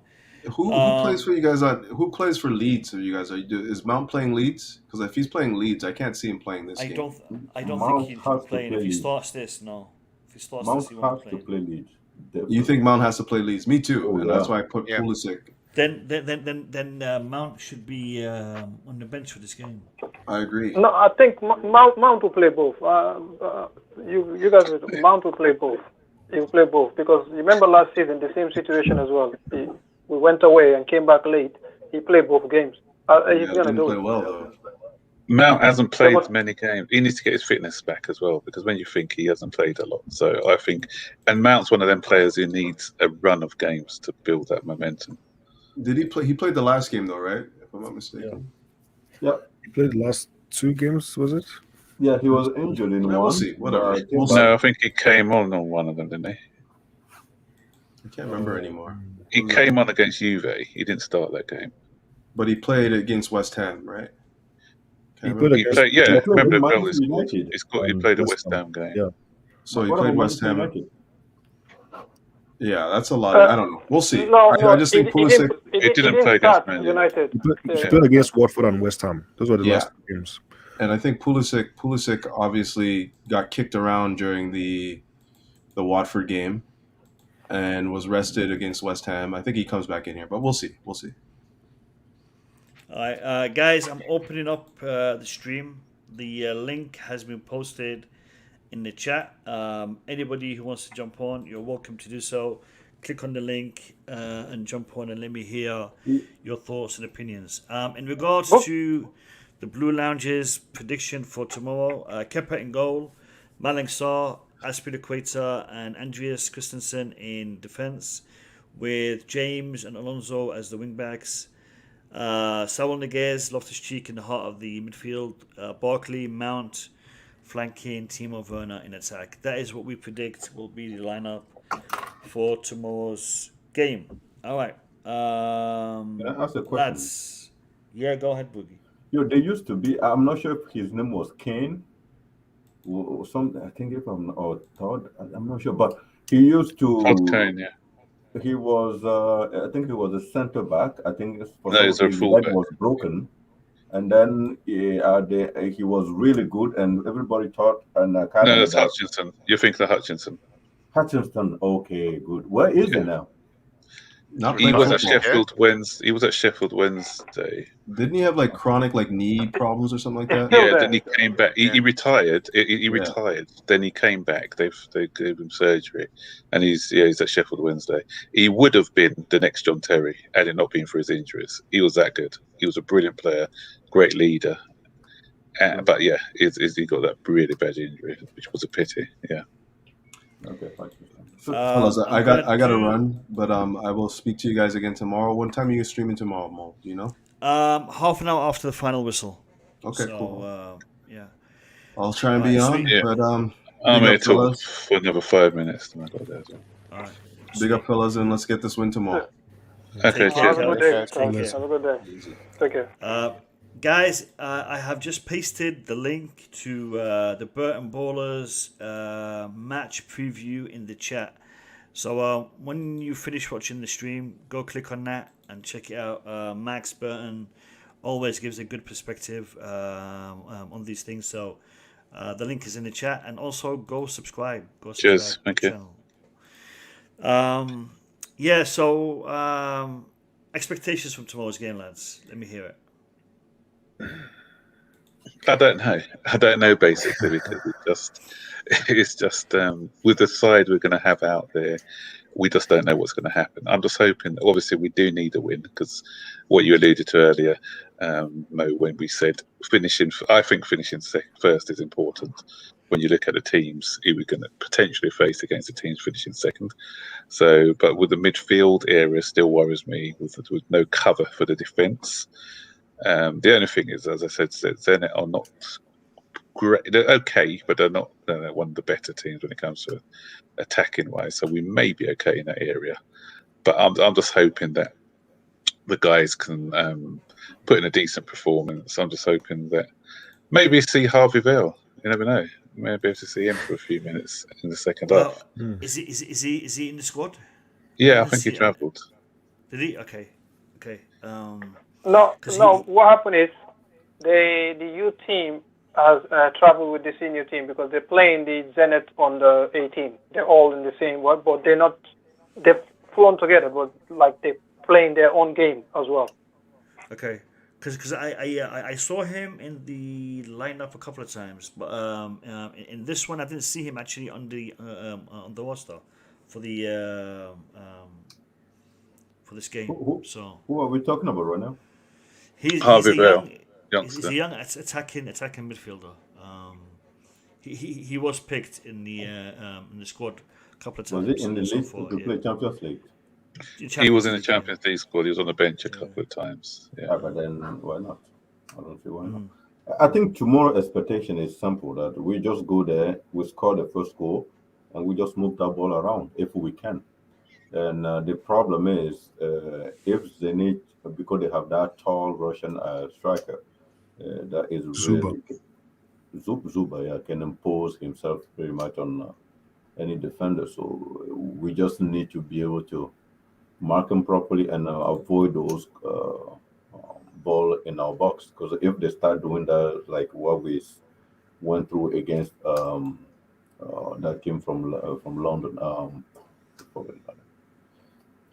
Who plays for you guys? Who plays for Leeds? Or you guys is Mount playing Leeds? Because if he's playing Leeds, I can't see him playing this game. I don't think he'll be playing. If he starts this, no. If he starts Mount this, he won't has play. to play Leeds. You think Mount has to play Leeds? Me too, and that's why I put Pulisic. Then Mount should be on the bench for this game. I agree. No, I think Mount will play both. You guys, Mount will play both. He will play both because you remember last season the same situation as well. We went away and came back late. He played both games. He's gonna do play it. well though. Mount hasn't played many games. He needs to get his fitness back as well, because when you think he hasn't played a lot. So I think, and Mount's one of them players who needs a run of games to build that momentum. Did he play? He played the last game though, right? If I'm not mistaken. Yeah. He played the last 2 games, was it? Yeah, he was injured in one. We'll see. Whatever. No, I think he came on one of them, didn't he? I can't remember anymore. He came on against Juve. He didn't start that game. But he played against West Ham, right? He played against remember the goal Manchester United. he played a West Ham game. Yeah. So he What played about West Ham. United? Yeah, that's a lot. I don't know. We'll see. No, I just think Pulisic. He didn't play against Man United. He played against Watford and West Ham. Those were the last 2 games. And I think Pulisic obviously got kicked around during the Watford game and was rested against West Ham. I think he comes back in here, but we'll see. We'll see. All right, guys, I'm opening up the stream. The link has been posted in the chat. Anybody who wants to jump on, you're welcome to do so. Click on the link and jump on and let me hear your thoughts and opinions. In regards to the Blue Lounge's prediction for tomorrow, Kepa in goal, Malang Sarr, Azpilicueta and Andreas Christensen in defence, with James and Alonso as the wing-backs. Saúl Ñíguez, Loftus-Cheek in the heart of the midfield, Barkley, Mount, flanking Timo Werner in attack. That is what we predict will be the lineup for tomorrow's game. All right. Can I ask a question? Yeah, go ahead, Boogie. There used to be, I'm not sure if his name was Kane or something. I think Todd, I'm not sure, but he used to. Todd Kane, yeah. He was, I think he was a centre back. I think his leg was broken, and then he was really good, and everybody thought. And no, that's Hutchinson. You think the Hutchinson? Hutchinson, okay, good. Where is he now? He was at Sheffield Wednesday. He was at Sheffield Wednesday. Didn't he have like chronic knee problems or something like that? Yeah, then he came back. He retired. He retired. Then he came back. They gave him surgery, and he's at Sheffield Wednesday. He would have been the next John Terry had it not been for his injuries. He was that good. He was a brilliant player, great leader. But yeah, he got that really bad injury, which was a pity. Yeah. Okay, fine. Fellas, I got to run, but I will speak to you guys again tomorrow. What time are you streaming tomorrow, Mo? Do you know? Half an hour after the final whistle. Okay, so, cool. Yeah. I'll try and be on, but I'm here till for another 5 minutes. All right. Big up, fellas, and let's get this win tomorrow. Okay, cheers. Have a good day. Have a good day. Take care. Guys, I have just pasted the link to the Burton Ballers match preview in the chat. So when you finish watching the stream, go click on that and check it out. Max Burton always gives a good perspective on these things. So the link is in the chat, and also go subscribe. Cheers, thank you. Yeah. So expectations from tomorrow's game, lads. Let me hear it. I don't know basically, because it's just with the side we're going to have out there, we just don't know what's going to happen. I'm just hoping. Obviously, we do need a win, because what you alluded to earlier, Mo, when we said I think finishing first is important. When you look at the teams who we're going to potentially face against the teams finishing second. So, but with the midfield area, still worries me with no cover for the defence. The only thing is, as I said, Zenit are not great. They're okay, but they're not one of the better teams when it comes to attacking wise. So we may be okay in that area, but I'm just hoping that the guys can put in a decent performance. I'm just hoping that maybe see Harvey Vale. You never know. Maybe able to see him for a few minutes in the second half. Is he in the squad? Yeah, I think he travelled. Did he? Okay. No. What happened is the youth team has traveled with the senior team because they're playing the Zenit on the 18. They're all in the same one, but they've flown together, but like they're playing their own game as well. Okay. Because I saw him in the lineup a couple of times, but in this one I didn't see him actually on the roster for the for this game. Who are we talking about right now? He's a young, He's a young attacking midfielder. He was picked in the squad a couple of times. Was it in the league to play Champions League? He was in the Champions League squad. He was on the bench a couple of times. Yeah, but then why not? I don't see why not. I think tomorrow expectation is simple, that we just go there, we score the first goal, and we just move that ball around if we can. And the problem is, if Zenit, because they have that tall Russian striker, that is really Zuba, can impose himself very much on any defender. So we just need to be able to mark him properly and avoid those ball in our box. Because if they start doing that, like what we went through against that team from London,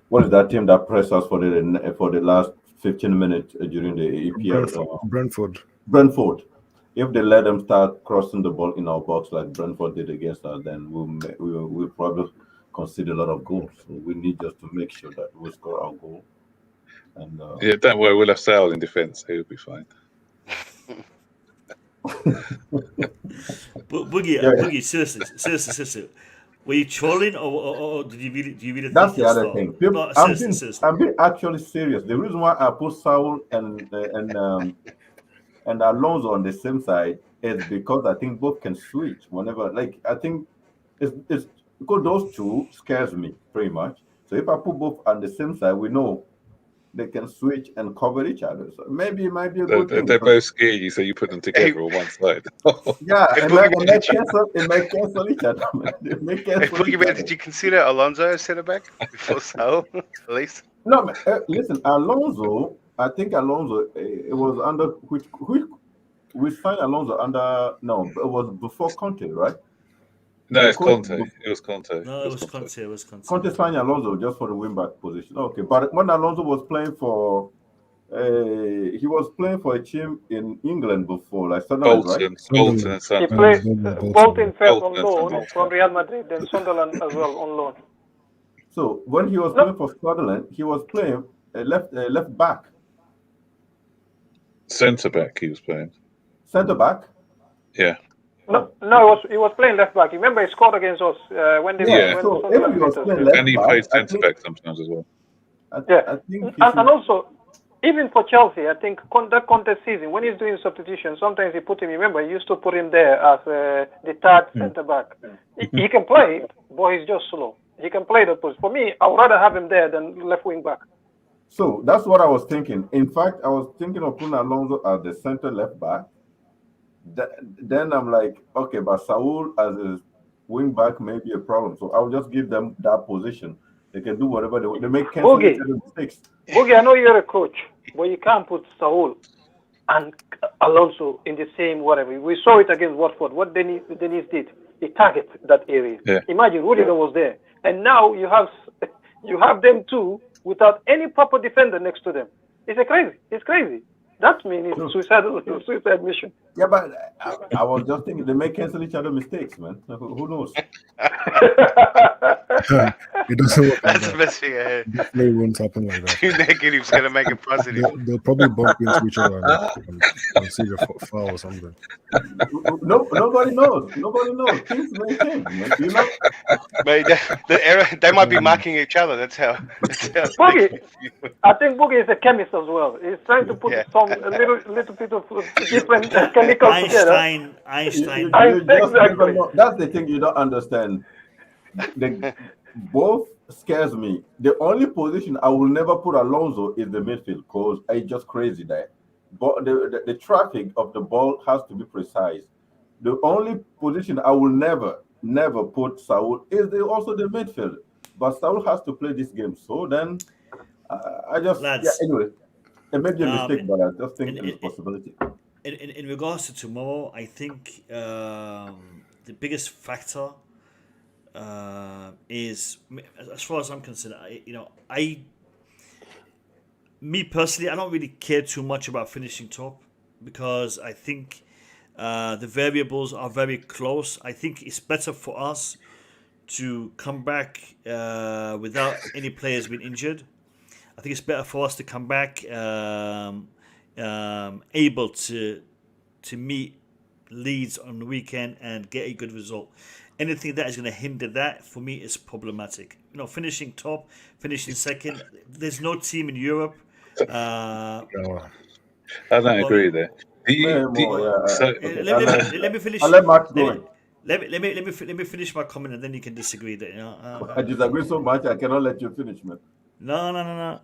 what is that team that pressed us for the last 15 minutes during the EPL? Brentford. If they let them start crossing the ball in our box like Brentford did against us, then we'll probably concede a lot of goals. So we need just to make sure that we score our goal. And don't worry, we'll have Sal in defence. He'll be fine. Boogie, seriously. Were you trolling or did you really? That's the other thing. I'm being actually serious. The reason why I put Saul and Alonso on the same side is because I think both can switch whenever. Like, I think it's because those two scares me pretty much. So if I put both on the same side, we know they can switch and cover each other. So maybe it might be a good thing. They're both scare you, so you put them together on one side. Yeah, it might cancel each other. Did you consider Alonso as centre back before Saul, at least? No, listen, Alonso. I think Alonso. It was under which we signed Alonso under. No, it was before Conte, right? No, it's Conte. It was Conte. No, it was Conte. Conte signed Alonso just for the wing-back position. Okay, but when Alonso was playing for, he was playing for a team in England before, like Sunderland, right? Bolton and Sunderland. He played Bolton first on loan from Real Madrid, then Sunderland as well on loan. So when he was playing for Sunderland, he was playing left back. Centre back. He was playing. Centre back. Yeah. No, he was playing left back. Remember, he scored against us when they were. So if he was playing left and he played centre back sometimes as well. I think and also, even for Chelsea, I think that contest season, when he's doing substitution, sometimes he put him. Remember, he used to put him there as the third centre back. He can play, but he's just slow. He can play the post. For me, I would rather have him there than left wing back. So that's what I was thinking. In fact, I was thinking of putting Alonso as the centre left back. Then I'm like, okay, but Saul as a wing back may be a problem. So I'll just give them that position. They can do whatever they want. They make mistakes. Boogie, I know you're a coach, but you can't put Saul and Alonso in the same whatever. We saw it against Watford. What Dennis did, he targeted that area. Yeah. Imagine Rudiger was there, and now you have them two without any proper defender next to them. It's crazy. That means it's suicide mission. Yeah, but I was just thinking they may cancel each other mistakes, man. Who knows? It doesn't work. That's the best thing I heard. Definitely won't happen like that. Two negatives gonna make it positive. They'll probably bump into each other and see the foul or something. Nobody knows. Things may change, man. You know? But they might be marking each other. That's how Boogie, I think Boogie is a chemist as well. He's trying to put a little bit of different chemicals together. Einstein. Exactly. That's the thing you don't understand. Both scares me. The only position I will never put Alonso is the midfield because it's just crazy there. But the traffic of the ball has to be precise. The only position I will never put Saul is also the midfield. But Saul has to play this game. So then I just anyway. It may be a mistake, but I just think it's a possibility. In regards to tomorrow, I think the biggest factor is, as far as I'm concerned, me personally, I don't really care too much about finishing top because I think the variables are very close. I think it's better for us to come back without any players being injured. I think it's better for us to come back, able to meet Leeds on the weekend and get a good result. Anything that is going to hinder that, for me, is problematic. Finishing top, finishing second. There's no team in Europe. I don't agree there. Let me finish. I'll let Max go. Let me finish my comment, and then you can disagree. I disagree so much. I cannot let you finish, man. No.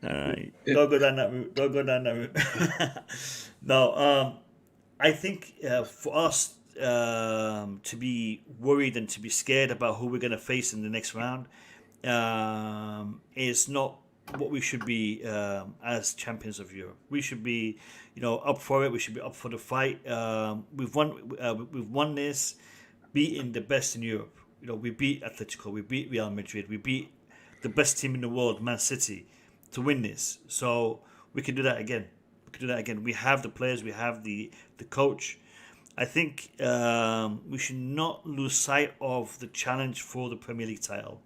Don't go down that route. No. I think for us to be worried and to be scared about who we're going to face in the next round is not what we should be as champions of Europe. We should be, up for it. We should be up for the fight. We've won this, beating the best in Europe. We beat Atletico, we beat Real Madrid, we beat the best team in the world, Man City, to win this. So we can do that again. We have the players, we have the coach. I think we should not lose sight of the challenge for the Premier League title.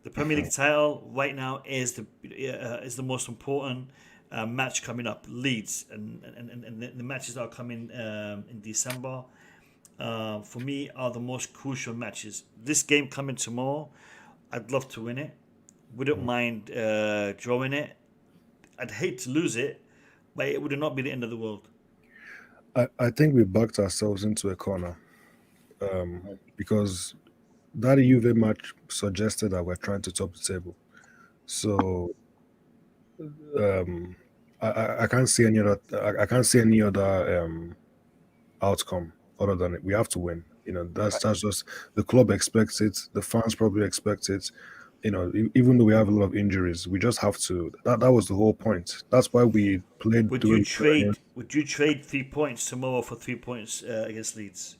The Premier League title right now is the most important match coming up. Leeds and the matches that are coming in December, for me, are the most crucial matches. This game coming tomorrow, I'd love to win it. Wouldn't mind drawing it. I'd hate to lose it, but it would not be the end of the world. I think we backed ourselves into a corner because that Juve match suggested that we're trying to top the table. So I can't see any other. I can't see any other outcome other than it. We have to win. That's just the club expects it. The fans probably expect it. Even though we have a lot of injuries, we just have to. That was the whole point. That's why we played. Would you trade 3 points tomorrow for 3 points against Leeds?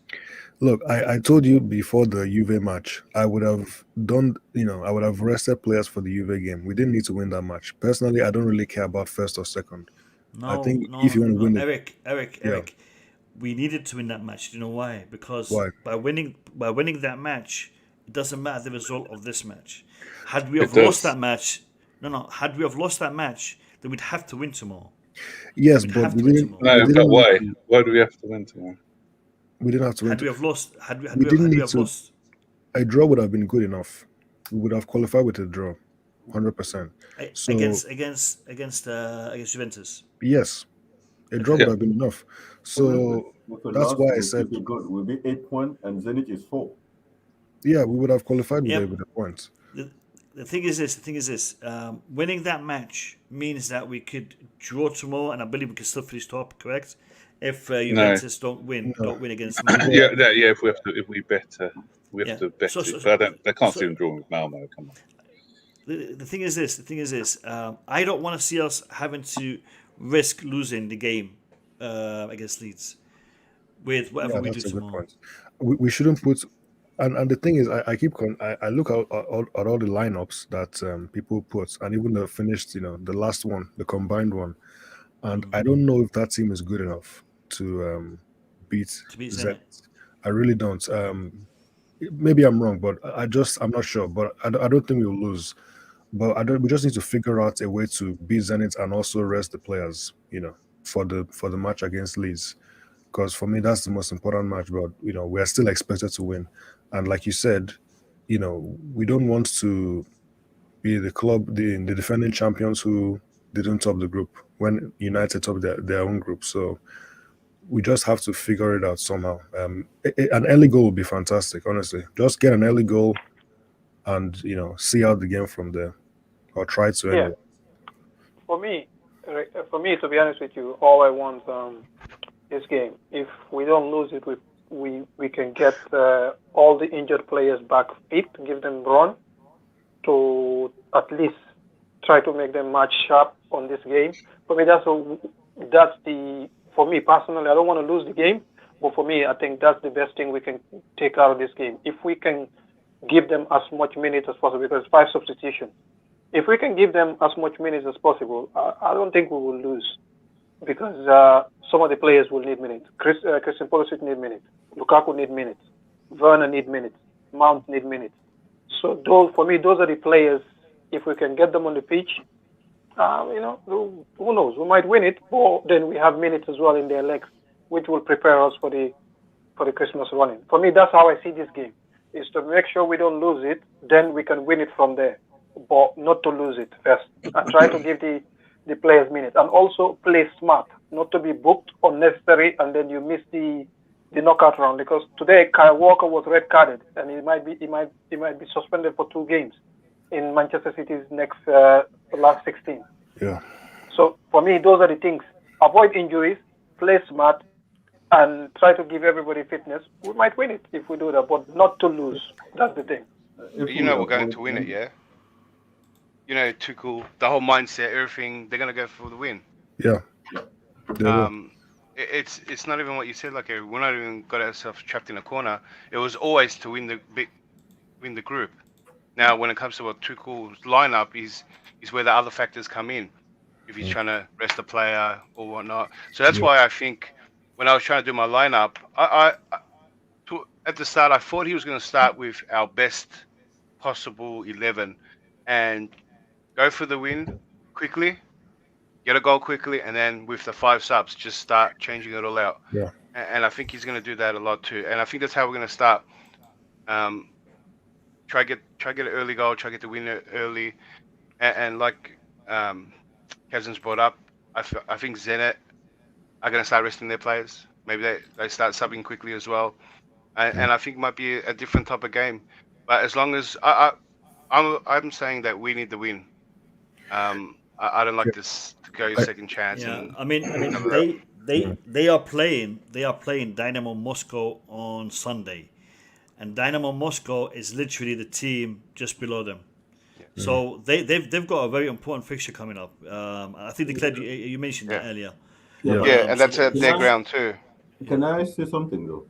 Look, I told you before the Juve match, I would have done. I would have rested players for the Juve game. We didn't need to win that match. Personally, I don't really care about first or second. I think if you want to win it, Eric, we needed to win that match. Do you know why? Because by winning that match, it doesn't matter the result of this match. Had we have lost that match, had we have lost that match, then we'd have to win tomorrow. Yes, but we didn't. No, but why? Why do we have to win tomorrow? We didn't have to win. Had we have lost, lost, a draw would have been good enough. We would have qualified with a draw, 100%. Against Juventus. Yes, a draw would have been enough. So that's why I said we'll be 8 points and Zenit is 4. Yeah, we would have qualified with the points. The thing is this. Winning that match means that we could draw tomorrow, and I believe we can still finish top. Correct? If Juventus don't win against Malmo. If we bet it. But I can't see them drawing with Malmo. Come on. The thing is this. I don't want to see us having to risk losing the game against Leeds with whatever we do tomorrow. We shouldn't put. And the thing is, I look at all the lineups that people put, and even the finished, the last one, the combined one, and I don't know if that team is good enough to beat Zenit. I really don't. Maybe I'm wrong, but I'm not sure. But I don't think we'll lose. But we just need to figure out a way to beat Zenit and also rest the players, for the match against Leeds. Because for me, that's the most important match. But we are still expected to win. And like you said, we don't want to be the club, the defending champions who didn't top the group when United topped their own group. So we just have to figure it out somehow. An early goal would be fantastic, honestly. Just get an early goal and, see out the game from there, or try to anyway. For me, to be honest with you, all I want this game, if we don't lose it, we can get all the injured players back fit, give them run to at least try to make them match sharp on this game. For me, for me personally, I don't want to lose the game, but for me, I think that's the best thing we can take out of this game. If we can give them as much minutes as possible, because 5 substitutions. If we can give them as much minutes as possible, I don't think we will lose, because some of the players will need minutes. Christian Pulisic need minutes. Lukaku need minutes. Werner need minutes. Mount need minutes. So for me, those are the players. If we can get them on the pitch, who knows? We might win it, but then we have minutes as well in their legs, which will prepare us for the Christmas running. For me, that's how I see this game: is to make sure we don't lose it, then we can win it from there, but not to lose it first, and try to give the players minutes, and also play smart, not to be booked unnecessary, and then you miss the knockout round. Because today Kyle Walker was red carded, and he might be suspended for 2 games in Manchester City's last 16. Yeah. So for me, those are the things: avoid injuries, play smart, and try to give everybody fitness. We might win it if we do that, but not to lose. That's the thing. We're going to win it, yeah. Tuchel, the whole mindset, everything, they're going to go for the win. Yeah. It's not even what you said. Like, we're not even got ourselves trapped in a corner. It was always to win the group. Now, when it comes to what Tuchel's lineup is where the other factors come in. If he's trying to rest a player or whatnot. So that's why I think when I was trying to do my lineup, at the start I thought he was going to start with our best possible 11 and go for the win quickly, get a goal quickly, and then with the 5 subs, just start changing it all out. Yeah. And I think he's going to do that a lot too. And I think that's how we're going to start. Try get an early goal, try get the winner early, and like Kevin's brought up, I think Zenit are going to start resting their players. Maybe they start subbing quickly as well, and I think it might be a different type of game. But as long as I'm saying that we need the win. I don't like this to go second chance. Yeah, and I mean they are playing Dynamo Moscow on Sunday, and Dynamo Moscow is literally the team just below them. So they've got a very important fixture coming up. I think you mentioned that earlier. Yeah, and that's their ground too. Can I say something though?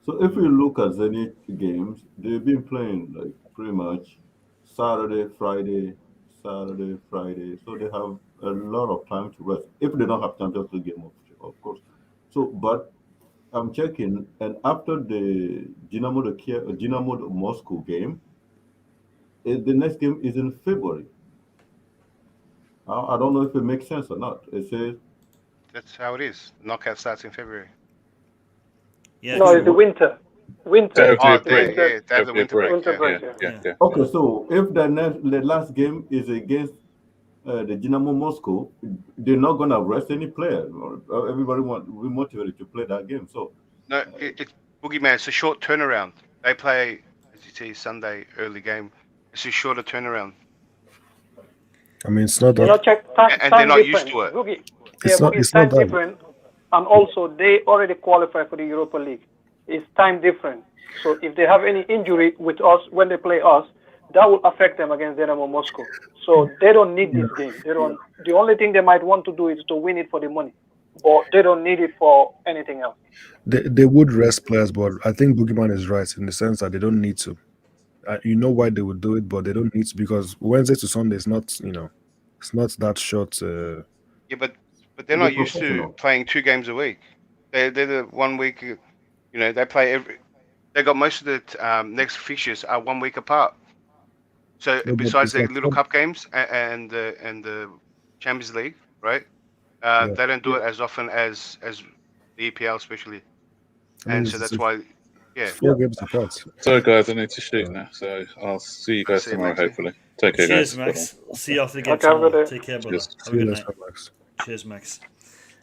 So if we look at Zenit games, they've been playing like pretty much Saturday, Friday. So they have a lot of time to rest. If they don't have Champions League game, of course. So, but I'm checking, and after the Dynamo Moscow game, the next game is in February. I don't know if it makes sense or not. It says that's how it is. Knockout starts in February. Yeah. No, it's the winter. They have the winter break. Yeah. Okay, so if the last game is against the Dynamo Moscow, they're not gonna rest any player. Everybody we motivated to play that game. So no, it's Boogeyman. It's a short turnaround. They play, as you see, Sunday early game. It's a shorter turnaround. I mean, it's not that. And they're not used to it. Boogie. It's not time that. different, and also they already qualify for the Europa League. It's time different. So if they have any injury with us when they play us, that will affect them against Dynamo Moscow. So they don't need this game. The only thing they might want to do is to win it for the money, but they don't need it for anything else. They would rest players, but I think Boogeyman is right in the sense that they don't need to. You know why they would do it, but they don't need to, because Wednesday to Sunday is not, it's not that short. Yeah, but they're not used to playing 2 games a week. They're the 1 week. They play They got most of the next fixtures are 1 week apart. So besides the little cup games and the Champions League, right? They don't do it as often as the EPL, especially. And so that's why. Yeah. 4 games apart. So, guys, I need to shoot now. So I'll see you guys tomorrow, hopefully. Take care, Cheers, guys. Max. See you after the game Okay, tomorrow. Take care, brother. Cheers. Have a good night. Max. Cheers, Max.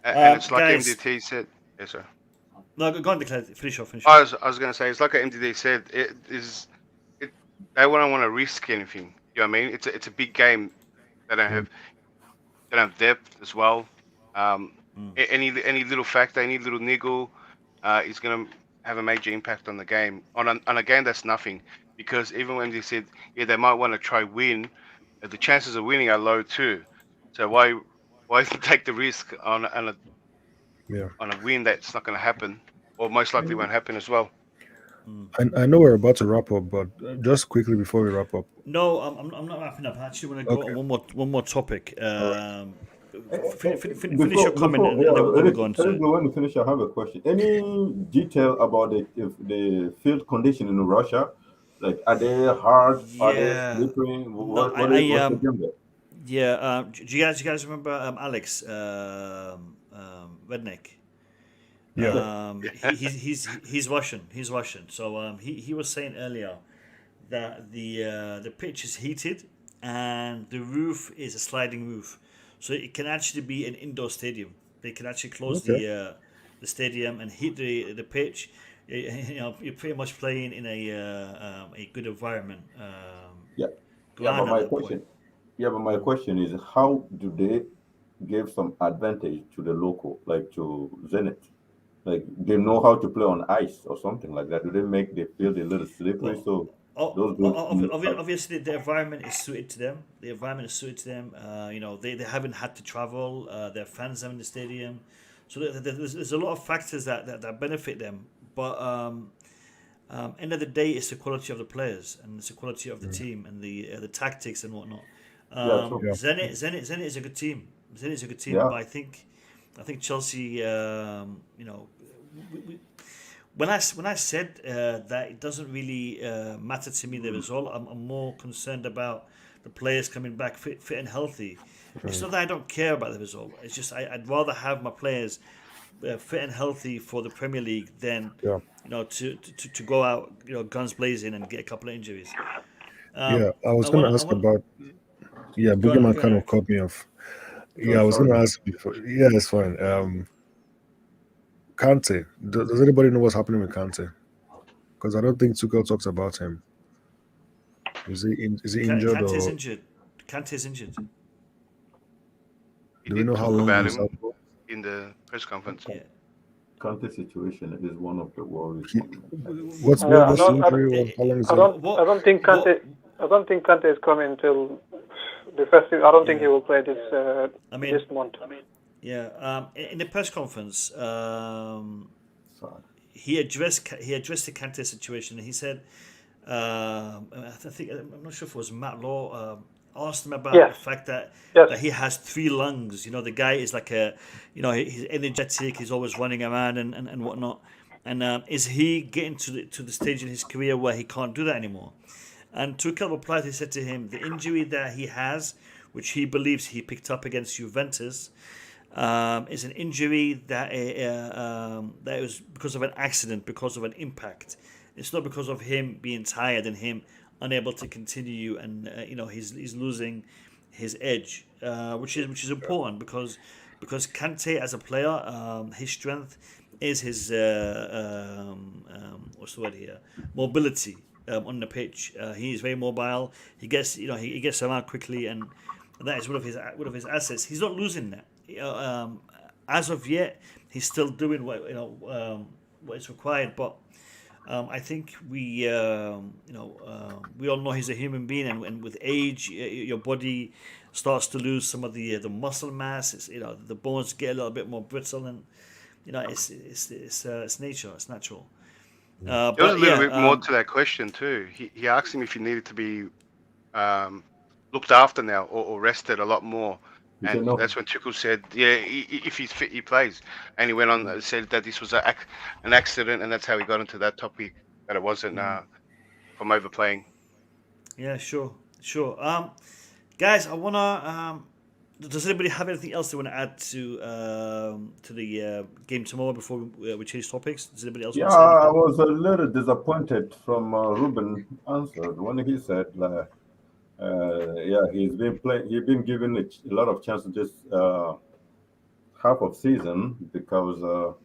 And it's like guys, MDT said. Yes, sir. No, go on, Declare. Finish off. I was going to say, it's like MDT said. They don't want to risk anything. You know what I mean? It's a big game. They don't have depth as well. Any little factor, any little niggle, is going to have a major impact on the game. On a game that's nothing, because even when they said they might want to try win, the chances of winning are low too. So why take the risk on a win that's not going to happen, or most likely won't happen as well? I know we're about to wrap up, but just quickly before we wrap up. No, I'm not wrapping up. I actually want to go on one more topic. Finish your comment and then we'll go on to. When you finish, I have a question. Any detail about the field condition in Russia? Like, are they hard? Yeah. Are they slippery? What is the game there? Yeah. Do you guys remember Alex Redneck? Yeah. He's Russian. He's Russian. So he was saying earlier that the pitch is heated and the roof is a sliding roof, so it can actually be an indoor stadium. They can actually close Okay. the stadium and heat the pitch. You know, you're pretty much playing in a good environment. Yeah, yeah, but Ground at my that point. question, yeah, but my question is, how do they give some advantage to the local, like to Zenit? Like they know how to play on ice or something like that. Do they make the field a little slippery Well, so those dudes obviously the environment is suited to them. The environment is suited to them. You know, they haven't had to travel. Their fans are in the stadium, so there's a lot of factors that benefit them. But end of the day, it's the quality of the players and it's the quality of the team and the tactics and whatnot. yeah, true. Yeah. Zenit is a good team. Zenit is a good team, Yeah. but I think Chelsea. You know, we, when I said that it doesn't really matter to me the result, I'm more concerned about the players coming back fit and healthy. It's not that I don't care about the result. It's just I'd rather have my players fit and healthy for the Premier League than Yeah. you know to go out guns blazing and get a couple of injuries. Yeah. I was going to ask about. Yeah, Go on, Boogeyman kind of Eric. cut me off. So Yeah, I was going sorry. to ask before. Yeah, it's fine. Kante. Does anybody know what's happening with Kante? Because I don't think Tuchel talks about him. Is he injured Kante is or injured. Kante is injured. He do we did know how talk long about he's him out for? in the press conference. Yeah. Conte situation is one of the worries. He, What? what's Yeah, the injury? How long is I it? don't, What? I don't think Kante, I don't think Kante is coming till the festival. I don't think he will play this I mean, this month. yeah. In the press conference, Sad. he addressed the Kante situation. And he said, I think I'm not sure if it was Matt Law asked him about Yes. the fact that Yes. he has three lungs. You know, the guy is like he's energetic. He's always running around and whatnot. And is he getting to the stage in his career where he can't do that anymore? And Tuchel replied. He said to him, the injury that he has, which he believes he picked up against Juventus, is an injury that that was because of an accident, because of an impact. It's not because of him being tired and him unable to continue, and he's losing his edge, which is important because Kante as a player, his strength is his what's the word here, mobility on the pitch. He is very mobile. He gets he gets around quickly, and that is one of his assets. He's not losing that. As of yet, he's still doing what is required, but I think we all know he's a human being, and with age, your body starts to lose some of the muscle mass. It's, the bones get a little bit more brittle, and it's nature, it's natural. There was a little bit more to that question too. He asked him if he needed to be looked after now or rested a lot more. He said And no. that's when Tuchel said, "Yeah, if he's fit, he plays." And he went on and said that this was an accident, and that's how he got into that topic. That it wasn't from overplaying. Yeah, sure. Guys, I wanna. Does anybody have anything else they want to add to the game tomorrow before we change topics? Does anybody else Yeah, want to say I anything? was a little disappointed from Ruben answered when he said, yeah, he's been playing. He's been given a lot of chances this half of season because of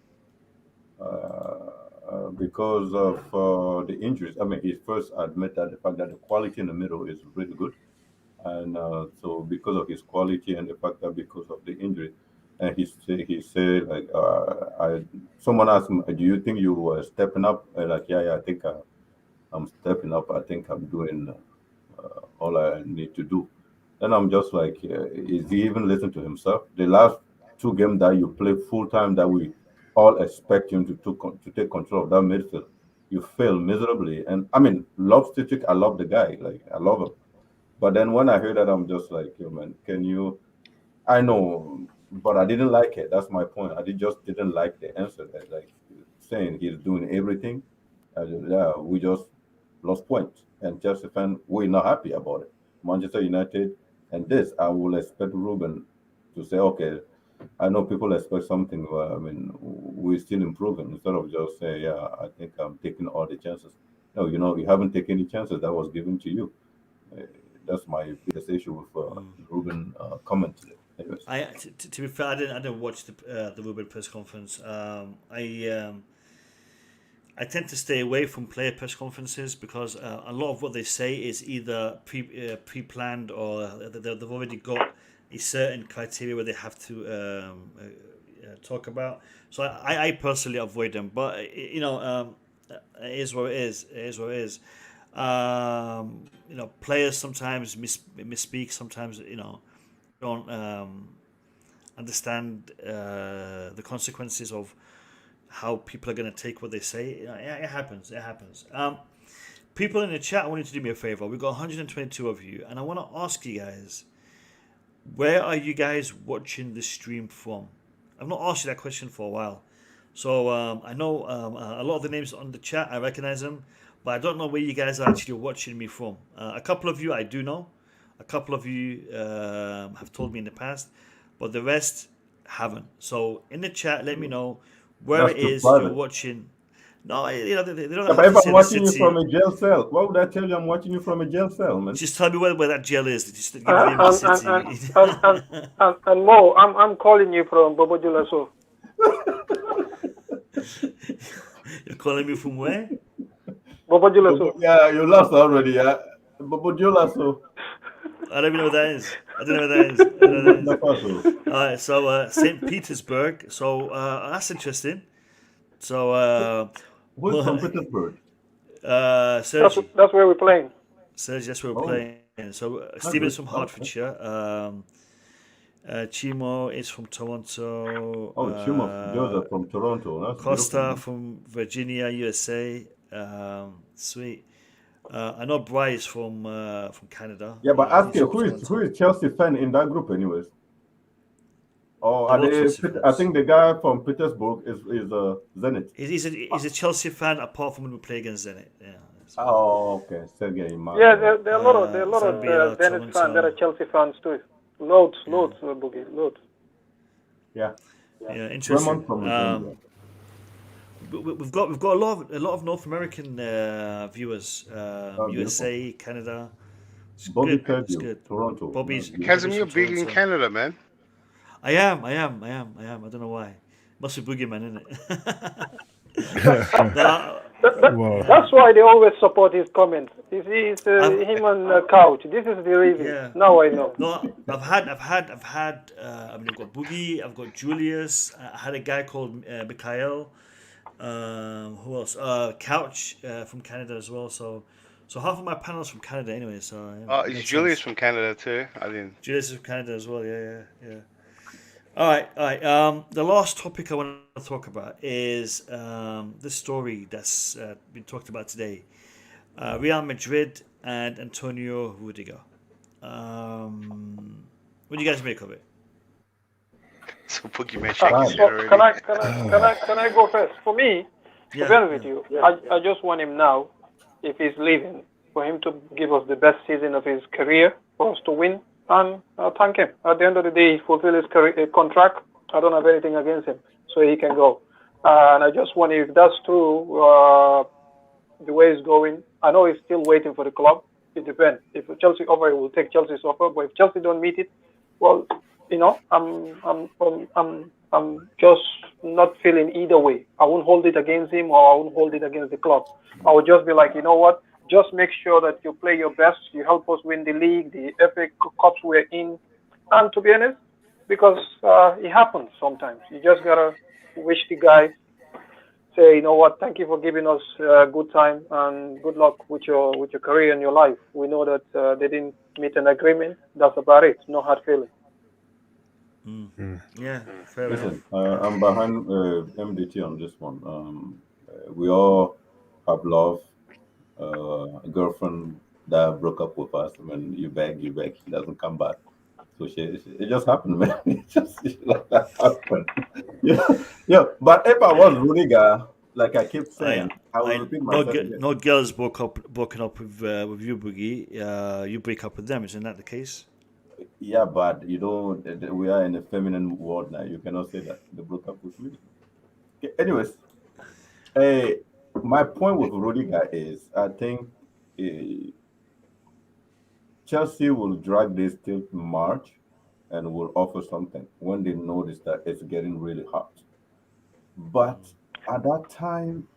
the injuries. I mean, he first admitted the fact that the quality in the middle is really good, and so because of his quality and the fact that because of the injury, and he said like someone asked him, do you think you were stepping up? Like yeah, I think I'm stepping up. I think I'm doing all I need to do. And I'm just like, is he even listening to himself? The last two games that you play full time, that we all expect him to take control of that midfield, you fail miserably. And I mean, love Stitchick, I love the guy, like I love him. But then when I heard that, I'm just like, yo, man, can you? I know, but I didn't like it. That's my point. Just didn't like the answer. Like saying he's doing everything. Yeah, we just lost points, and Chelsea fan we're not happy about it. Manchester United, And this, I will expect Ruben to say, okay, I know people expect something, but I mean, we're still improving. Instead of just say, yeah, I think I'm taking all the chances. No, you haven't taken any chances that was given to you. Uh, that's my biggest issue with Ruben comment today. Anyways. To be fair, I didn't watch the Ruben press conference. I tend to stay away from player press conferences because a lot of what they say is either pre-planned or they've already got a certain criteria where they have to talk about. So I personally avoid them. But it is what it is. It is what it is. Players sometimes misspeak. Sometimes don't understand the consequences of how people are going to take what they say. It happens. It happens. People in the chat, I want you to do me a favor. We've got 122 of you, and I want to ask you guys, where are you guys watching the stream from? I've not asked you that question for a while. So I know a lot of the names on the chat, I recognize them, but I don't know where you guys are actually watching me from. A couple of you I do know. A couple of you have told me in the past, but the rest haven't. So in the chat, let me know where it is you're watching. No, they don't have if to I'm say watching the you city. from a jail cell, why would I tell you I'm watching you from a jail cell, man? Just tell me where that jail is. Just give me the name of the city. And Mo, I'm calling you from Bobo Julaso. You're calling me from where? Bobo Julaso. Yeah, you lost already, yeah. Bobojola, so. I don't even know what that is. I don't know what that is. All right, so St. Petersburg. So that's interesting. So who's from Petersburg? Sergi. That's where we're playing. Sergi, that's where we're playing. So Stephen's from Hertfordshire. Timo is from Toronto. Timo, Joseph from Toronto. That's Costa beautiful. from Virginia, USA. Sweet. I know Bryce from Canada. Yeah, but ask you, who is Chelsea fan in that group, anyways? Oh, I think the guy from Petersburg is Zenit. He's a Chelsea fan apart from when we play against Zenit. Yeah. Oh, okay. Sergey. Yeah, there are a lot of Zenit fans. There are Chelsea fans too. Loads, Boogie, loads. Yeah. Yeah, interesting. We've got a lot of North American viewers, USA, Canada. It's Bobby good. It's good. Toronto. Bobby's Casimir big in Canada, man. I am. I don't know why. Must be Boogeyman, isn't it? That's why they always support his comments. He's him on couch. This is the reason. Yeah. Now I know. No, I've had. I've got Boogie. I've got Julius. I had a guy called Mikhail. Who else? Couch from Canada as well. So half of my panel's from Canada anyway. So is Julius from Canada too? I didn't. Julius is from Canada as well. Yeah. All right. The last topic I want to talk about is this story that's been talked about today. Real Madrid and Antonio Rudiger. What do you guys make of it? So Boogeyman shaking his head already. Can I go first? For me, to be honest with you, I just want him now, if he's leaving, for him to give us the best season of his career, for us to win, and I'll thank him. At the end of the day, he fulfilled his contract. I don't have anything against him, so he can go. And I just want, if that's true, the way it's going, I know he's still waiting for the club. It depends. If Chelsea offer, he will take Chelsea's offer. But if Chelsea don't meet it, well, I'm just not feeling either way. I won't hold it against him, or I won't hold it against the club. I would just be like, you know what? Just make sure that you play your best. You help us win the league, the FA Cups we're in. And to be honest, because it happens sometimes. You just gotta wish the guy, say, you know what? Thank you for giving us a good time and good luck with your career and your life. We know that they didn't meet an agreement. That's about it. No hard feeling. Yeah, fair Listen, I'm behind MDT on this one. We all have love. A girlfriend that broke up with us. When you beg, she doesn't come back. So it just happened, man. It just like that happened. Yeah. But if I was Rudiger, like I keep saying, I will repeat myself. No girls broken up with you, Boogie. You break up with them, isn't that the case? Yeah, but we are in a feminine world now. You cannot say that they broke up with me. Okay, anyways, uh, my point with Rudiger is I think uh, Chelsea will drag this till March and will offer something when they notice that it's getting really hot. But at that time,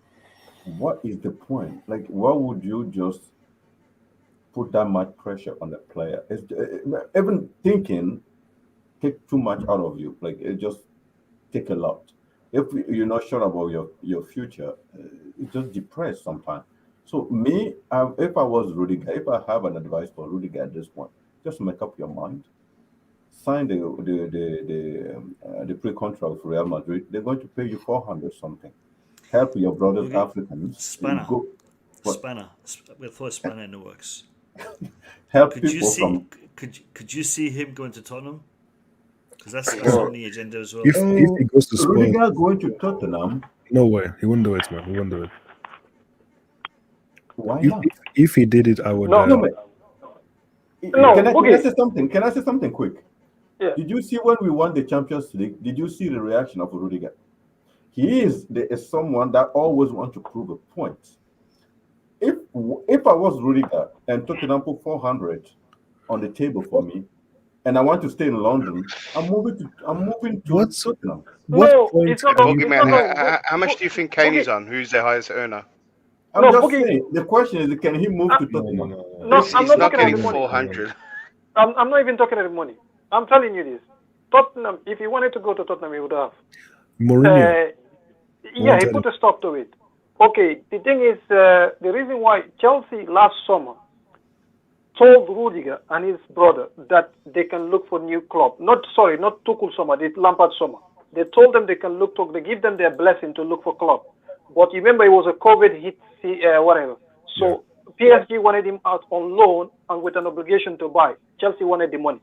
what is the point? Like, why would you just put that much pressure on the player? Even thinking take too much out of you. Like, it just take a lot. If you're not sure about your future, it's just depressed sometimes. So me, if I was Rudiger, if I have an advice for Rudiger at this point, just make up your mind. Sign the pre-contract with Real Madrid. They're going to pay you 400 something. Help your brothers Okay. Africans. Spanner. Go, what? Spanner. We thought Spanner in the works. Help Could you people see? from. Could you see him going to Tottenham? Because that's Well, on the agenda as well. If he goes to Spurs, Rudiger going to Tottenham. no way, he wouldn't do it, man. He wouldn't do it. Why If, not? if he did it, I would. No, No, man. No, Can I okay. say something? Can I say something quick? Yeah. Did you see when we won the Champions League? Did you see the reaction of Rudiger? He is someone that always wants to prove a point. If I was Rudiger and Tottenham put 400 on the table for me, and I want to stay in London, I'm moving to What's Tottenham. what No, point? it's not can going. you- It's Boogeyman, not going. how much do you think Kane is on? Who's their highest earner? I'm No, just Boogie- saying. The question is, can he move to No, no, Tottenham? no. No, He's I'm not not talking about getting the money. 400. I'm not even talking about the money. I'm telling you this. Tottenham, if he wanted to go to Tottenham, he would have. Mourinho. Yeah, he Wanted put a stop to it. Okay, the thing is, the reason why Chelsea last summer told Rudiger and his brother that they can look for new club. Not Tuchel summer, the Lampard summer. They told them they can look to, they give them their blessing to look for club. But you remember it was a COVID hit, whatever. So PSG wanted him out on loan and with an obligation to buy. Chelsea wanted the money.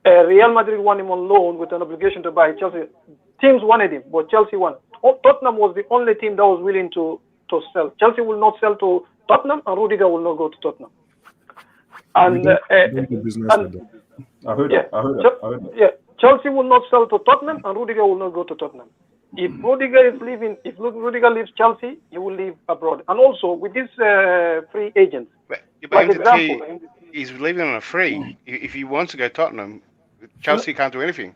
Real Madrid wanted him on loan with an obligation to buy. Chelsea teams wanted him, but Chelsea won. Tottenham was the only team that was willing to sell. Chelsea will not sell to Tottenham, and Rudiger will not go to Tottenham. And, Don't do business and with them. I heard yeah, that. I heard that. yeah, Chelsea will not sell to Tottenham, and Rudiger will not go to Tottenham. If Rudiger is leaving, if Rudiger leaves Chelsea, he will leave abroad. And also with this free agents, But like MTT, he's leaving on a free. If he wants to go Tottenham, Chelsea can't do anything.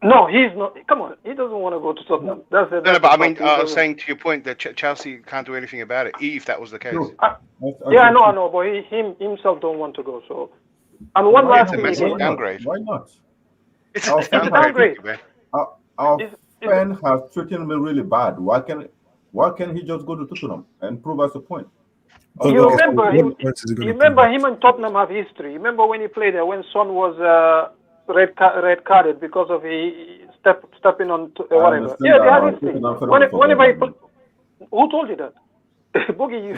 no, he's not. Come on, he doesn't want to go to Tottenham. That's No, but I mean, I was saying to your point that Chelsea can't do anything about it, if that was the case. True. Yeah, I know, but he himself don't want to go. So, and one Why last It's a thing massive again. downgrade. Why not? It's Our a fan downgrade. downgrade. man. Our It's- fan has treated me really bad. Why can't he just go to Tottenham and prove us a point? Oh, You okay, so remember, what points is he gonna you remember prove? him and Tottenham have history. You remember when he played there, when Son was red carded because of he stepping on whatever. understand Yeah, they that, have but history. Tottenham fell off Whenever he for that. who told you that? Boogie, you.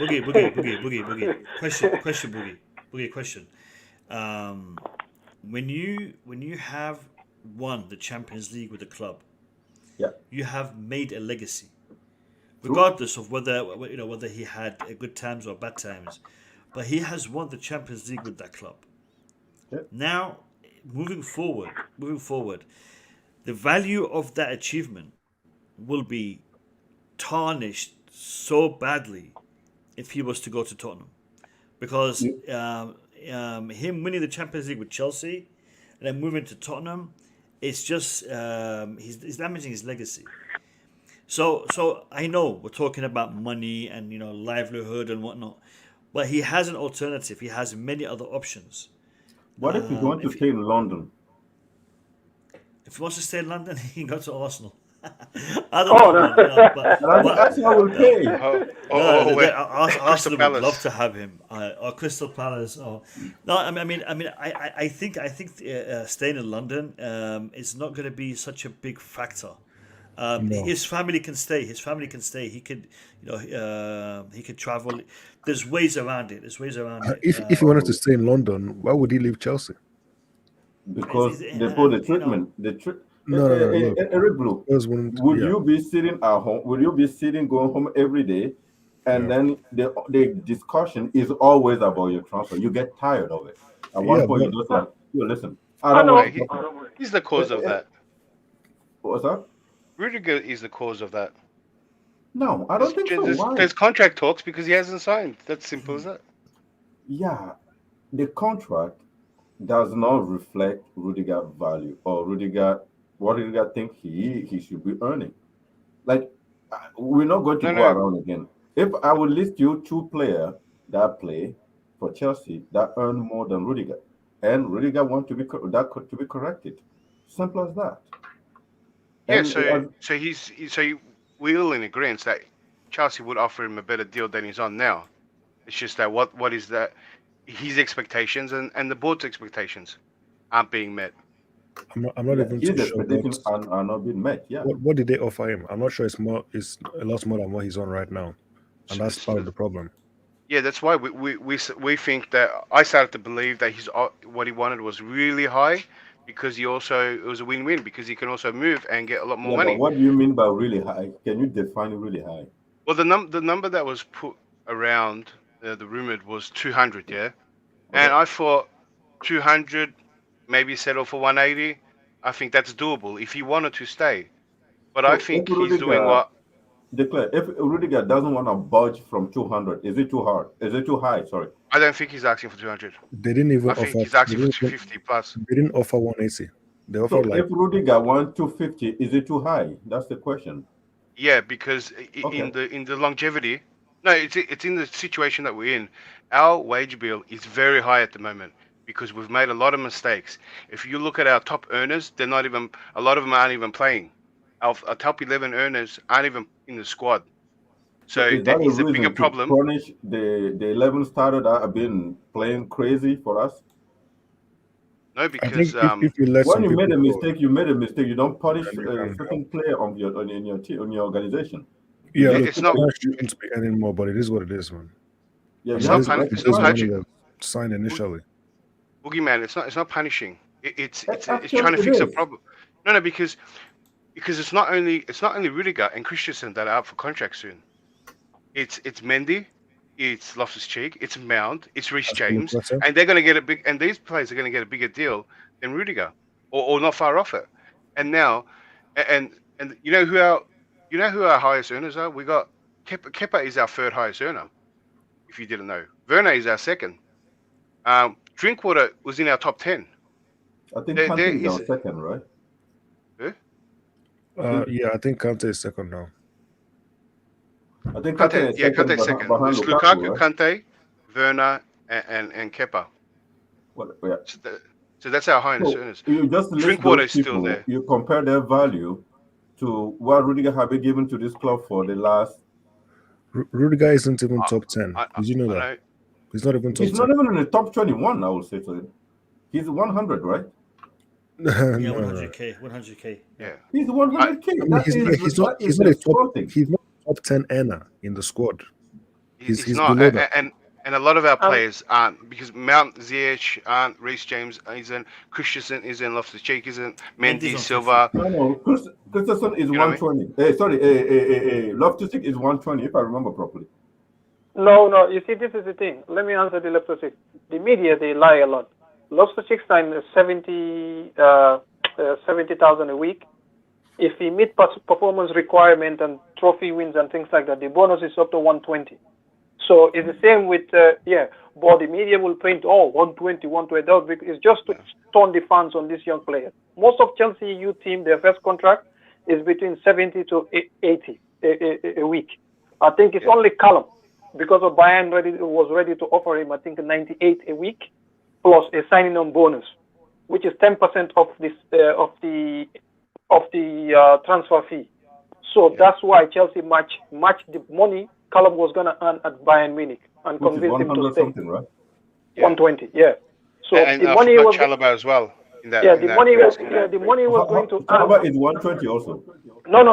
Boogie. Question, Boogie. Question. When you have won the Champions League with the club, Yeah. you have made a legacy, regardless of whether he had good times or bad times, but he has won the Champions League with that club. Yeah. Now, moving forward, the value of that achievement will be tarnished so badly if he was to go to Tottenham, because him winning the Champions League with Chelsea and then moving to Tottenham, it's just he's damaging his legacy. So I know we're talking about money and livelihood and whatnot, but he has an alternative. He has many other options. What if he's going to stay in London? If he wants to stay in London, he can go to Arsenal. I don't know. But Arsenal will pay. Arsenal would Palace. love to have him, or Crystal Palace. I think staying in London is not going to be such a big factor. No. His family can stay. He could, he could travel. There's ways around it. If he wanted to stay in London, why would he leave Chelsea? Because they put the treatment. No. Eric Blue, Those wouldn't- would yeah. you be sitting at home? Would you be sitting going home every day? And then the discussion is always about your transfer. You get tired of it. At one Yeah, point, but you just like, listen. I know. He's the cause of that. What's that? Rudiger is the cause of that. No, I don't think so. Why? There's contract talks because he hasn't signed. That's simple as that. Yeah, the contract does not reflect Rudiger value or what Rudiger think he should be earning. Like, we're not going to go around again. If I would list you 2 players that play for Chelsea that earn more than Rudiger, and Rudiger want to be corrected, simple as that. Yeah, And we're all in agreement that Chelsea would offer him a better deal than he's on now. It's just that what is that his expectations and the board's expectations aren't being met. I'm not even his too sure. expectations are not being met. Yeah. What did they offer him? I'm not sure. It's a lot more than what he's on right now, and that's part of the problem. Yeah, that's why we think that I started to believe that what he wanted was really high, because it was a win-win because he can also move and get a lot more money. But what do you mean by really high? Can you define really high? Well, the number that was put around the rumored was 200, yeah, and I thought 200, maybe settle for 180. I think that's doable if he wanted to stay, but I think he's doing what. Declare, if Rudiger doesn't want to budge from 200, is it too hard? Is it too high? Sorry. I don't think he's asking for 200. They didn't even offer. I think he's asking for 250 plus. They didn't offer 180. They offered if Rudiger wants 250, is it too high? That's the question. Yeah, because in the longevity, no, it's in the situation that we're in. Our wage bill is very high at the moment because we've made a lot of mistakes. If you look at our top earners, a lot of them aren't even playing. Our top 11 earners aren't even in the squad. So that is a bigger problem. Punish the 11 starter that have been playing crazy for us. No, because if you let when you made a mistake, you made a mistake. You don't punish a certain player on your team, on your organization. Yeah, it's not shouldn't be anymore, but it is what it is, man. Yeah, it's not punishing. Signed initially. Boogeyman, it's not punishing. It's trying to fix a problem. No, because it's not only Rudiger and Christensen that are up for contract soon. It's Mendy, it's Loftus-Cheek, it's Mount, it's Reece James, and they're going to get and these players are going to get a bigger deal than Rudiger, or not far off it. And now, and you know who our highest earners are? We got Kepa is our third highest earner. If you didn't know, Werner is our second. Drinkwater was in our top 10. I think Kante is our second, right? Yeah, I think Kante is second now. I think Kante is second. Kante second. It's Lukaku, right? Kante, Werner, and Kepa. Yeah. So that's our highest earners. You just Drinkwater is still there. You compare their value to what Rudiger have been given to this club for the last. Rudiger isn't even top 10. Did you know that? He's not even top 10. He's not even in the top 21, I would say to him. He's 100, right? Yeah, 100k. 100k. Yeah. He's 100k. He's not a top 10 earner in the squad. He's not. And a lot of our players aren't, because Mount, Ziyech aren't, Reece James isn't, Christensen isn't, Loftus-Cheek isn't, Mendy, Silva. No, Christensen is 120. Loftus-Cheek is 120, if I remember properly. No. You see, this is the thing. Let me answer the Loftus-Cheek. The media, they lie a lot. Loftus-Cheek signed 70,000 a week. If he meets performance requirement and trophy wins and things like that, the bonus is up to 120. So it's the same with, but the media will print, 120. It's just to turn the fans on this young player. Most of Chelsea youth team, their first contract is between 70 to 80 a week. I think it's only Callum, because of Bayern was ready to offer him, I think, 98 a week, plus a signing on bonus, which is 10% of the transfer fee. So that's why Chelsea matched the money Callum was going to earn at Bayern Munich and convince him to stay. Something, right? 120, yeah. So and the money was Chalobah as well. The money was going to. Chalobah is 120 also. No.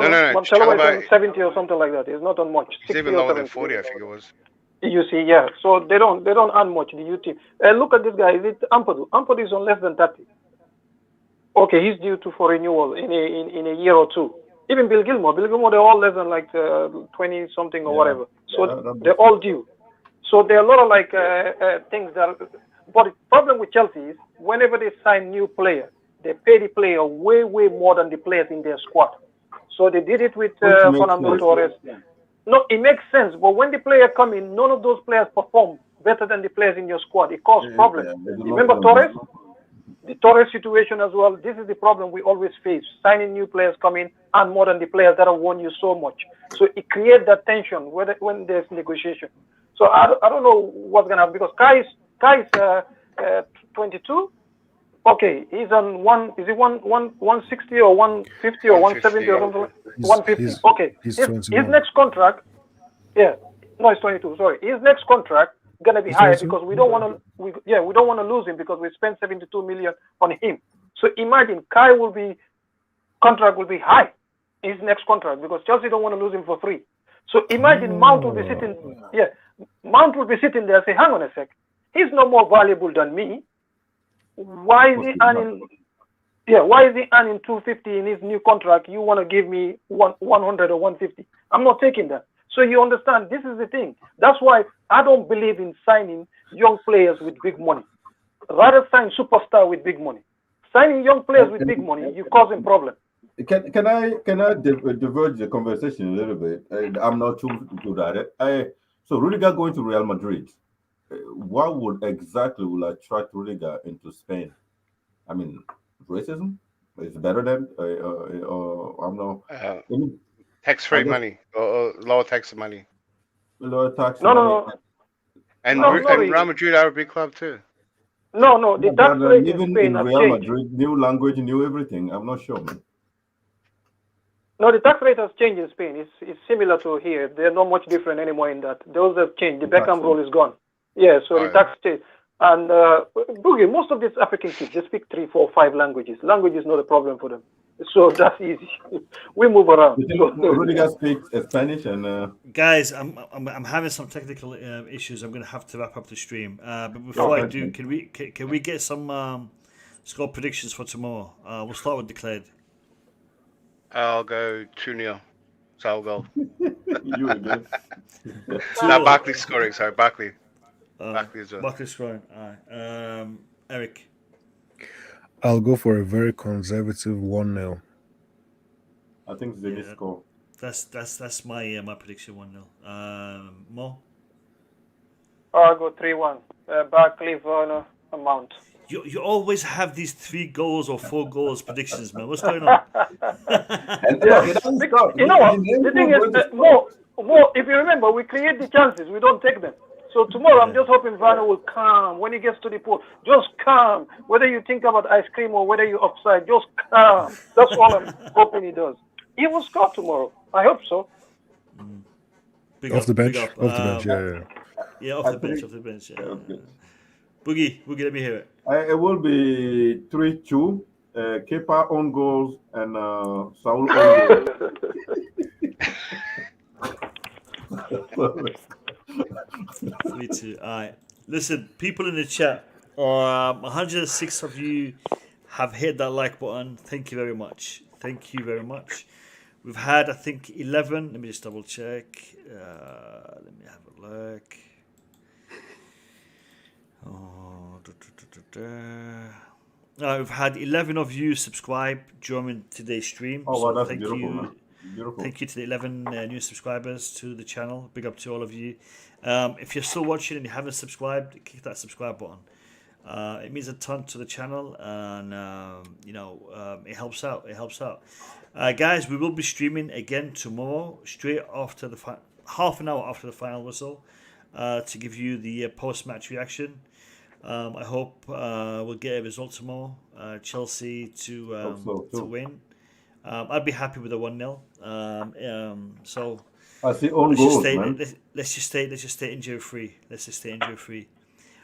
Chalobah is on 70 or something like that. It's not on much. It's even lower than 40, I think it was. You see, yeah. So they don't earn much. The UT. Look at this guy. Is it Ampadu? Ampadu is on less than 30. Okay, he's due for renewal in a year or two. Even Bill Gilmore, they're all less than like 20 something or whatever. So they're all due. So there are a lot of things that But the problem with Chelsea is whenever they sign new players, they pay the player way more than the players in their squad. So they did it with Fernando Torres. No, it makes sense. But when the player come in, none of those players perform better than the players in your squad. It causes problems. Remember Torres? The Torres situation as well. This is the problem we always face. Signing new players come in and more than the players that have won you so much. So it creates that tension when there's negotiation. So I don't know what's going to happen because Kai is 22. Okay, he's on 160 or 150 or 170 or something? 150. Okay. His next contract, he's 22. Sorry, his next contract gonna be higher because we don't want to lose him because we spent 72 million on him. So imagine contract will be high his next contract because Chelsea don't want to lose him for free. So imagine Mount will be sitting there and say, hang on a sec, he's no more valuable than me. Why is he earning 250 in his new contract? You want to give me 100 or 150? I'm not taking that. So you understand, this is the thing. That's why I don't believe in signing young players with big money. Rather sign superstar with big money. Signing young players with big money, you causing problem. Can I diverge the conversation a little bit? I'm not too good at it. So Rudiger going to Real Madrid. What would attract Rudiger into Spain? I mean, racism is better than I'm not. Tax-free money or lower tax money. Lower tax. No. And Real Madrid are a big club too. No. The tax rate in Spain in Real Madrid, new language, new everything. I'm not sure, man. No, the tax rate has changed in Spain. It's similar to here. They're not much different anymore in that. Those have changed. The Beckham rule is gone. Yeah, so the tax changed. And Boogie, most of these African kids, they speak 3, 4, 5 languages. Language is not a problem for them. So that's easy. We move around. Rudiger speaks Spanish and. Guys, I'm having some technical issues. I'm going to have to wrap up the stream. But before I do, can we get some score predictions for tomorrow? We'll start with Declared. I'll go 2-0. Sal goal. You again. No, Barkley's scoring. Sorry, Barkley. Barkley as well. Barkley scoring. Eric. I'll go for a very conservative 1-0. I think ZENIT score. That's my prediction 1-0. Mo? I'll go 3-1. Barkley, Werner, Mount. You always have these 3 goals or 4 goals predictions, man. What's going on? You know what? The thing is, Mo, if you remember, we create the chances. We don't take them. So tomorrow, I'm just hoping Werner will calm when he gets to the pool. Just calm. Whether you think about ice cream or whether you're upside, just calm. That's all I'm hoping he does. He will score tomorrow. I hope so. Off the bench? Off the bench, Yeah, off the bench. Yeah. Boogie, let me hear it. It will be 3-2. Kepa on goals and Saul on goals. 3-2. All right. Listen, people in the chat, 106 of you have hit that like button. Thank you very much. We've had, I think, 11. Let me just double check. Let me have a look. We've had 11 of you subscribe during today's stream. Oh, wow, that's thank beautiful, you. man. Beautiful. Thank you to the 11 new subscribers to the channel. Big up to all of you. If you're still watching and you haven't subscribed, click that subscribe button. It means a ton to the channel, and it helps out. Guys, we will be streaming again tomorrow, straight after the half an hour after the final whistle, to give you the post-match reaction. I hope we'll get a result tomorrow. Chelsea to win. I'd be happy with a 1-0. So I see own goals, man. Let's just stay injury free.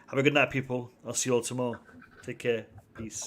Have a good night, people. I'll see you all tomorrow. Take care. Peace.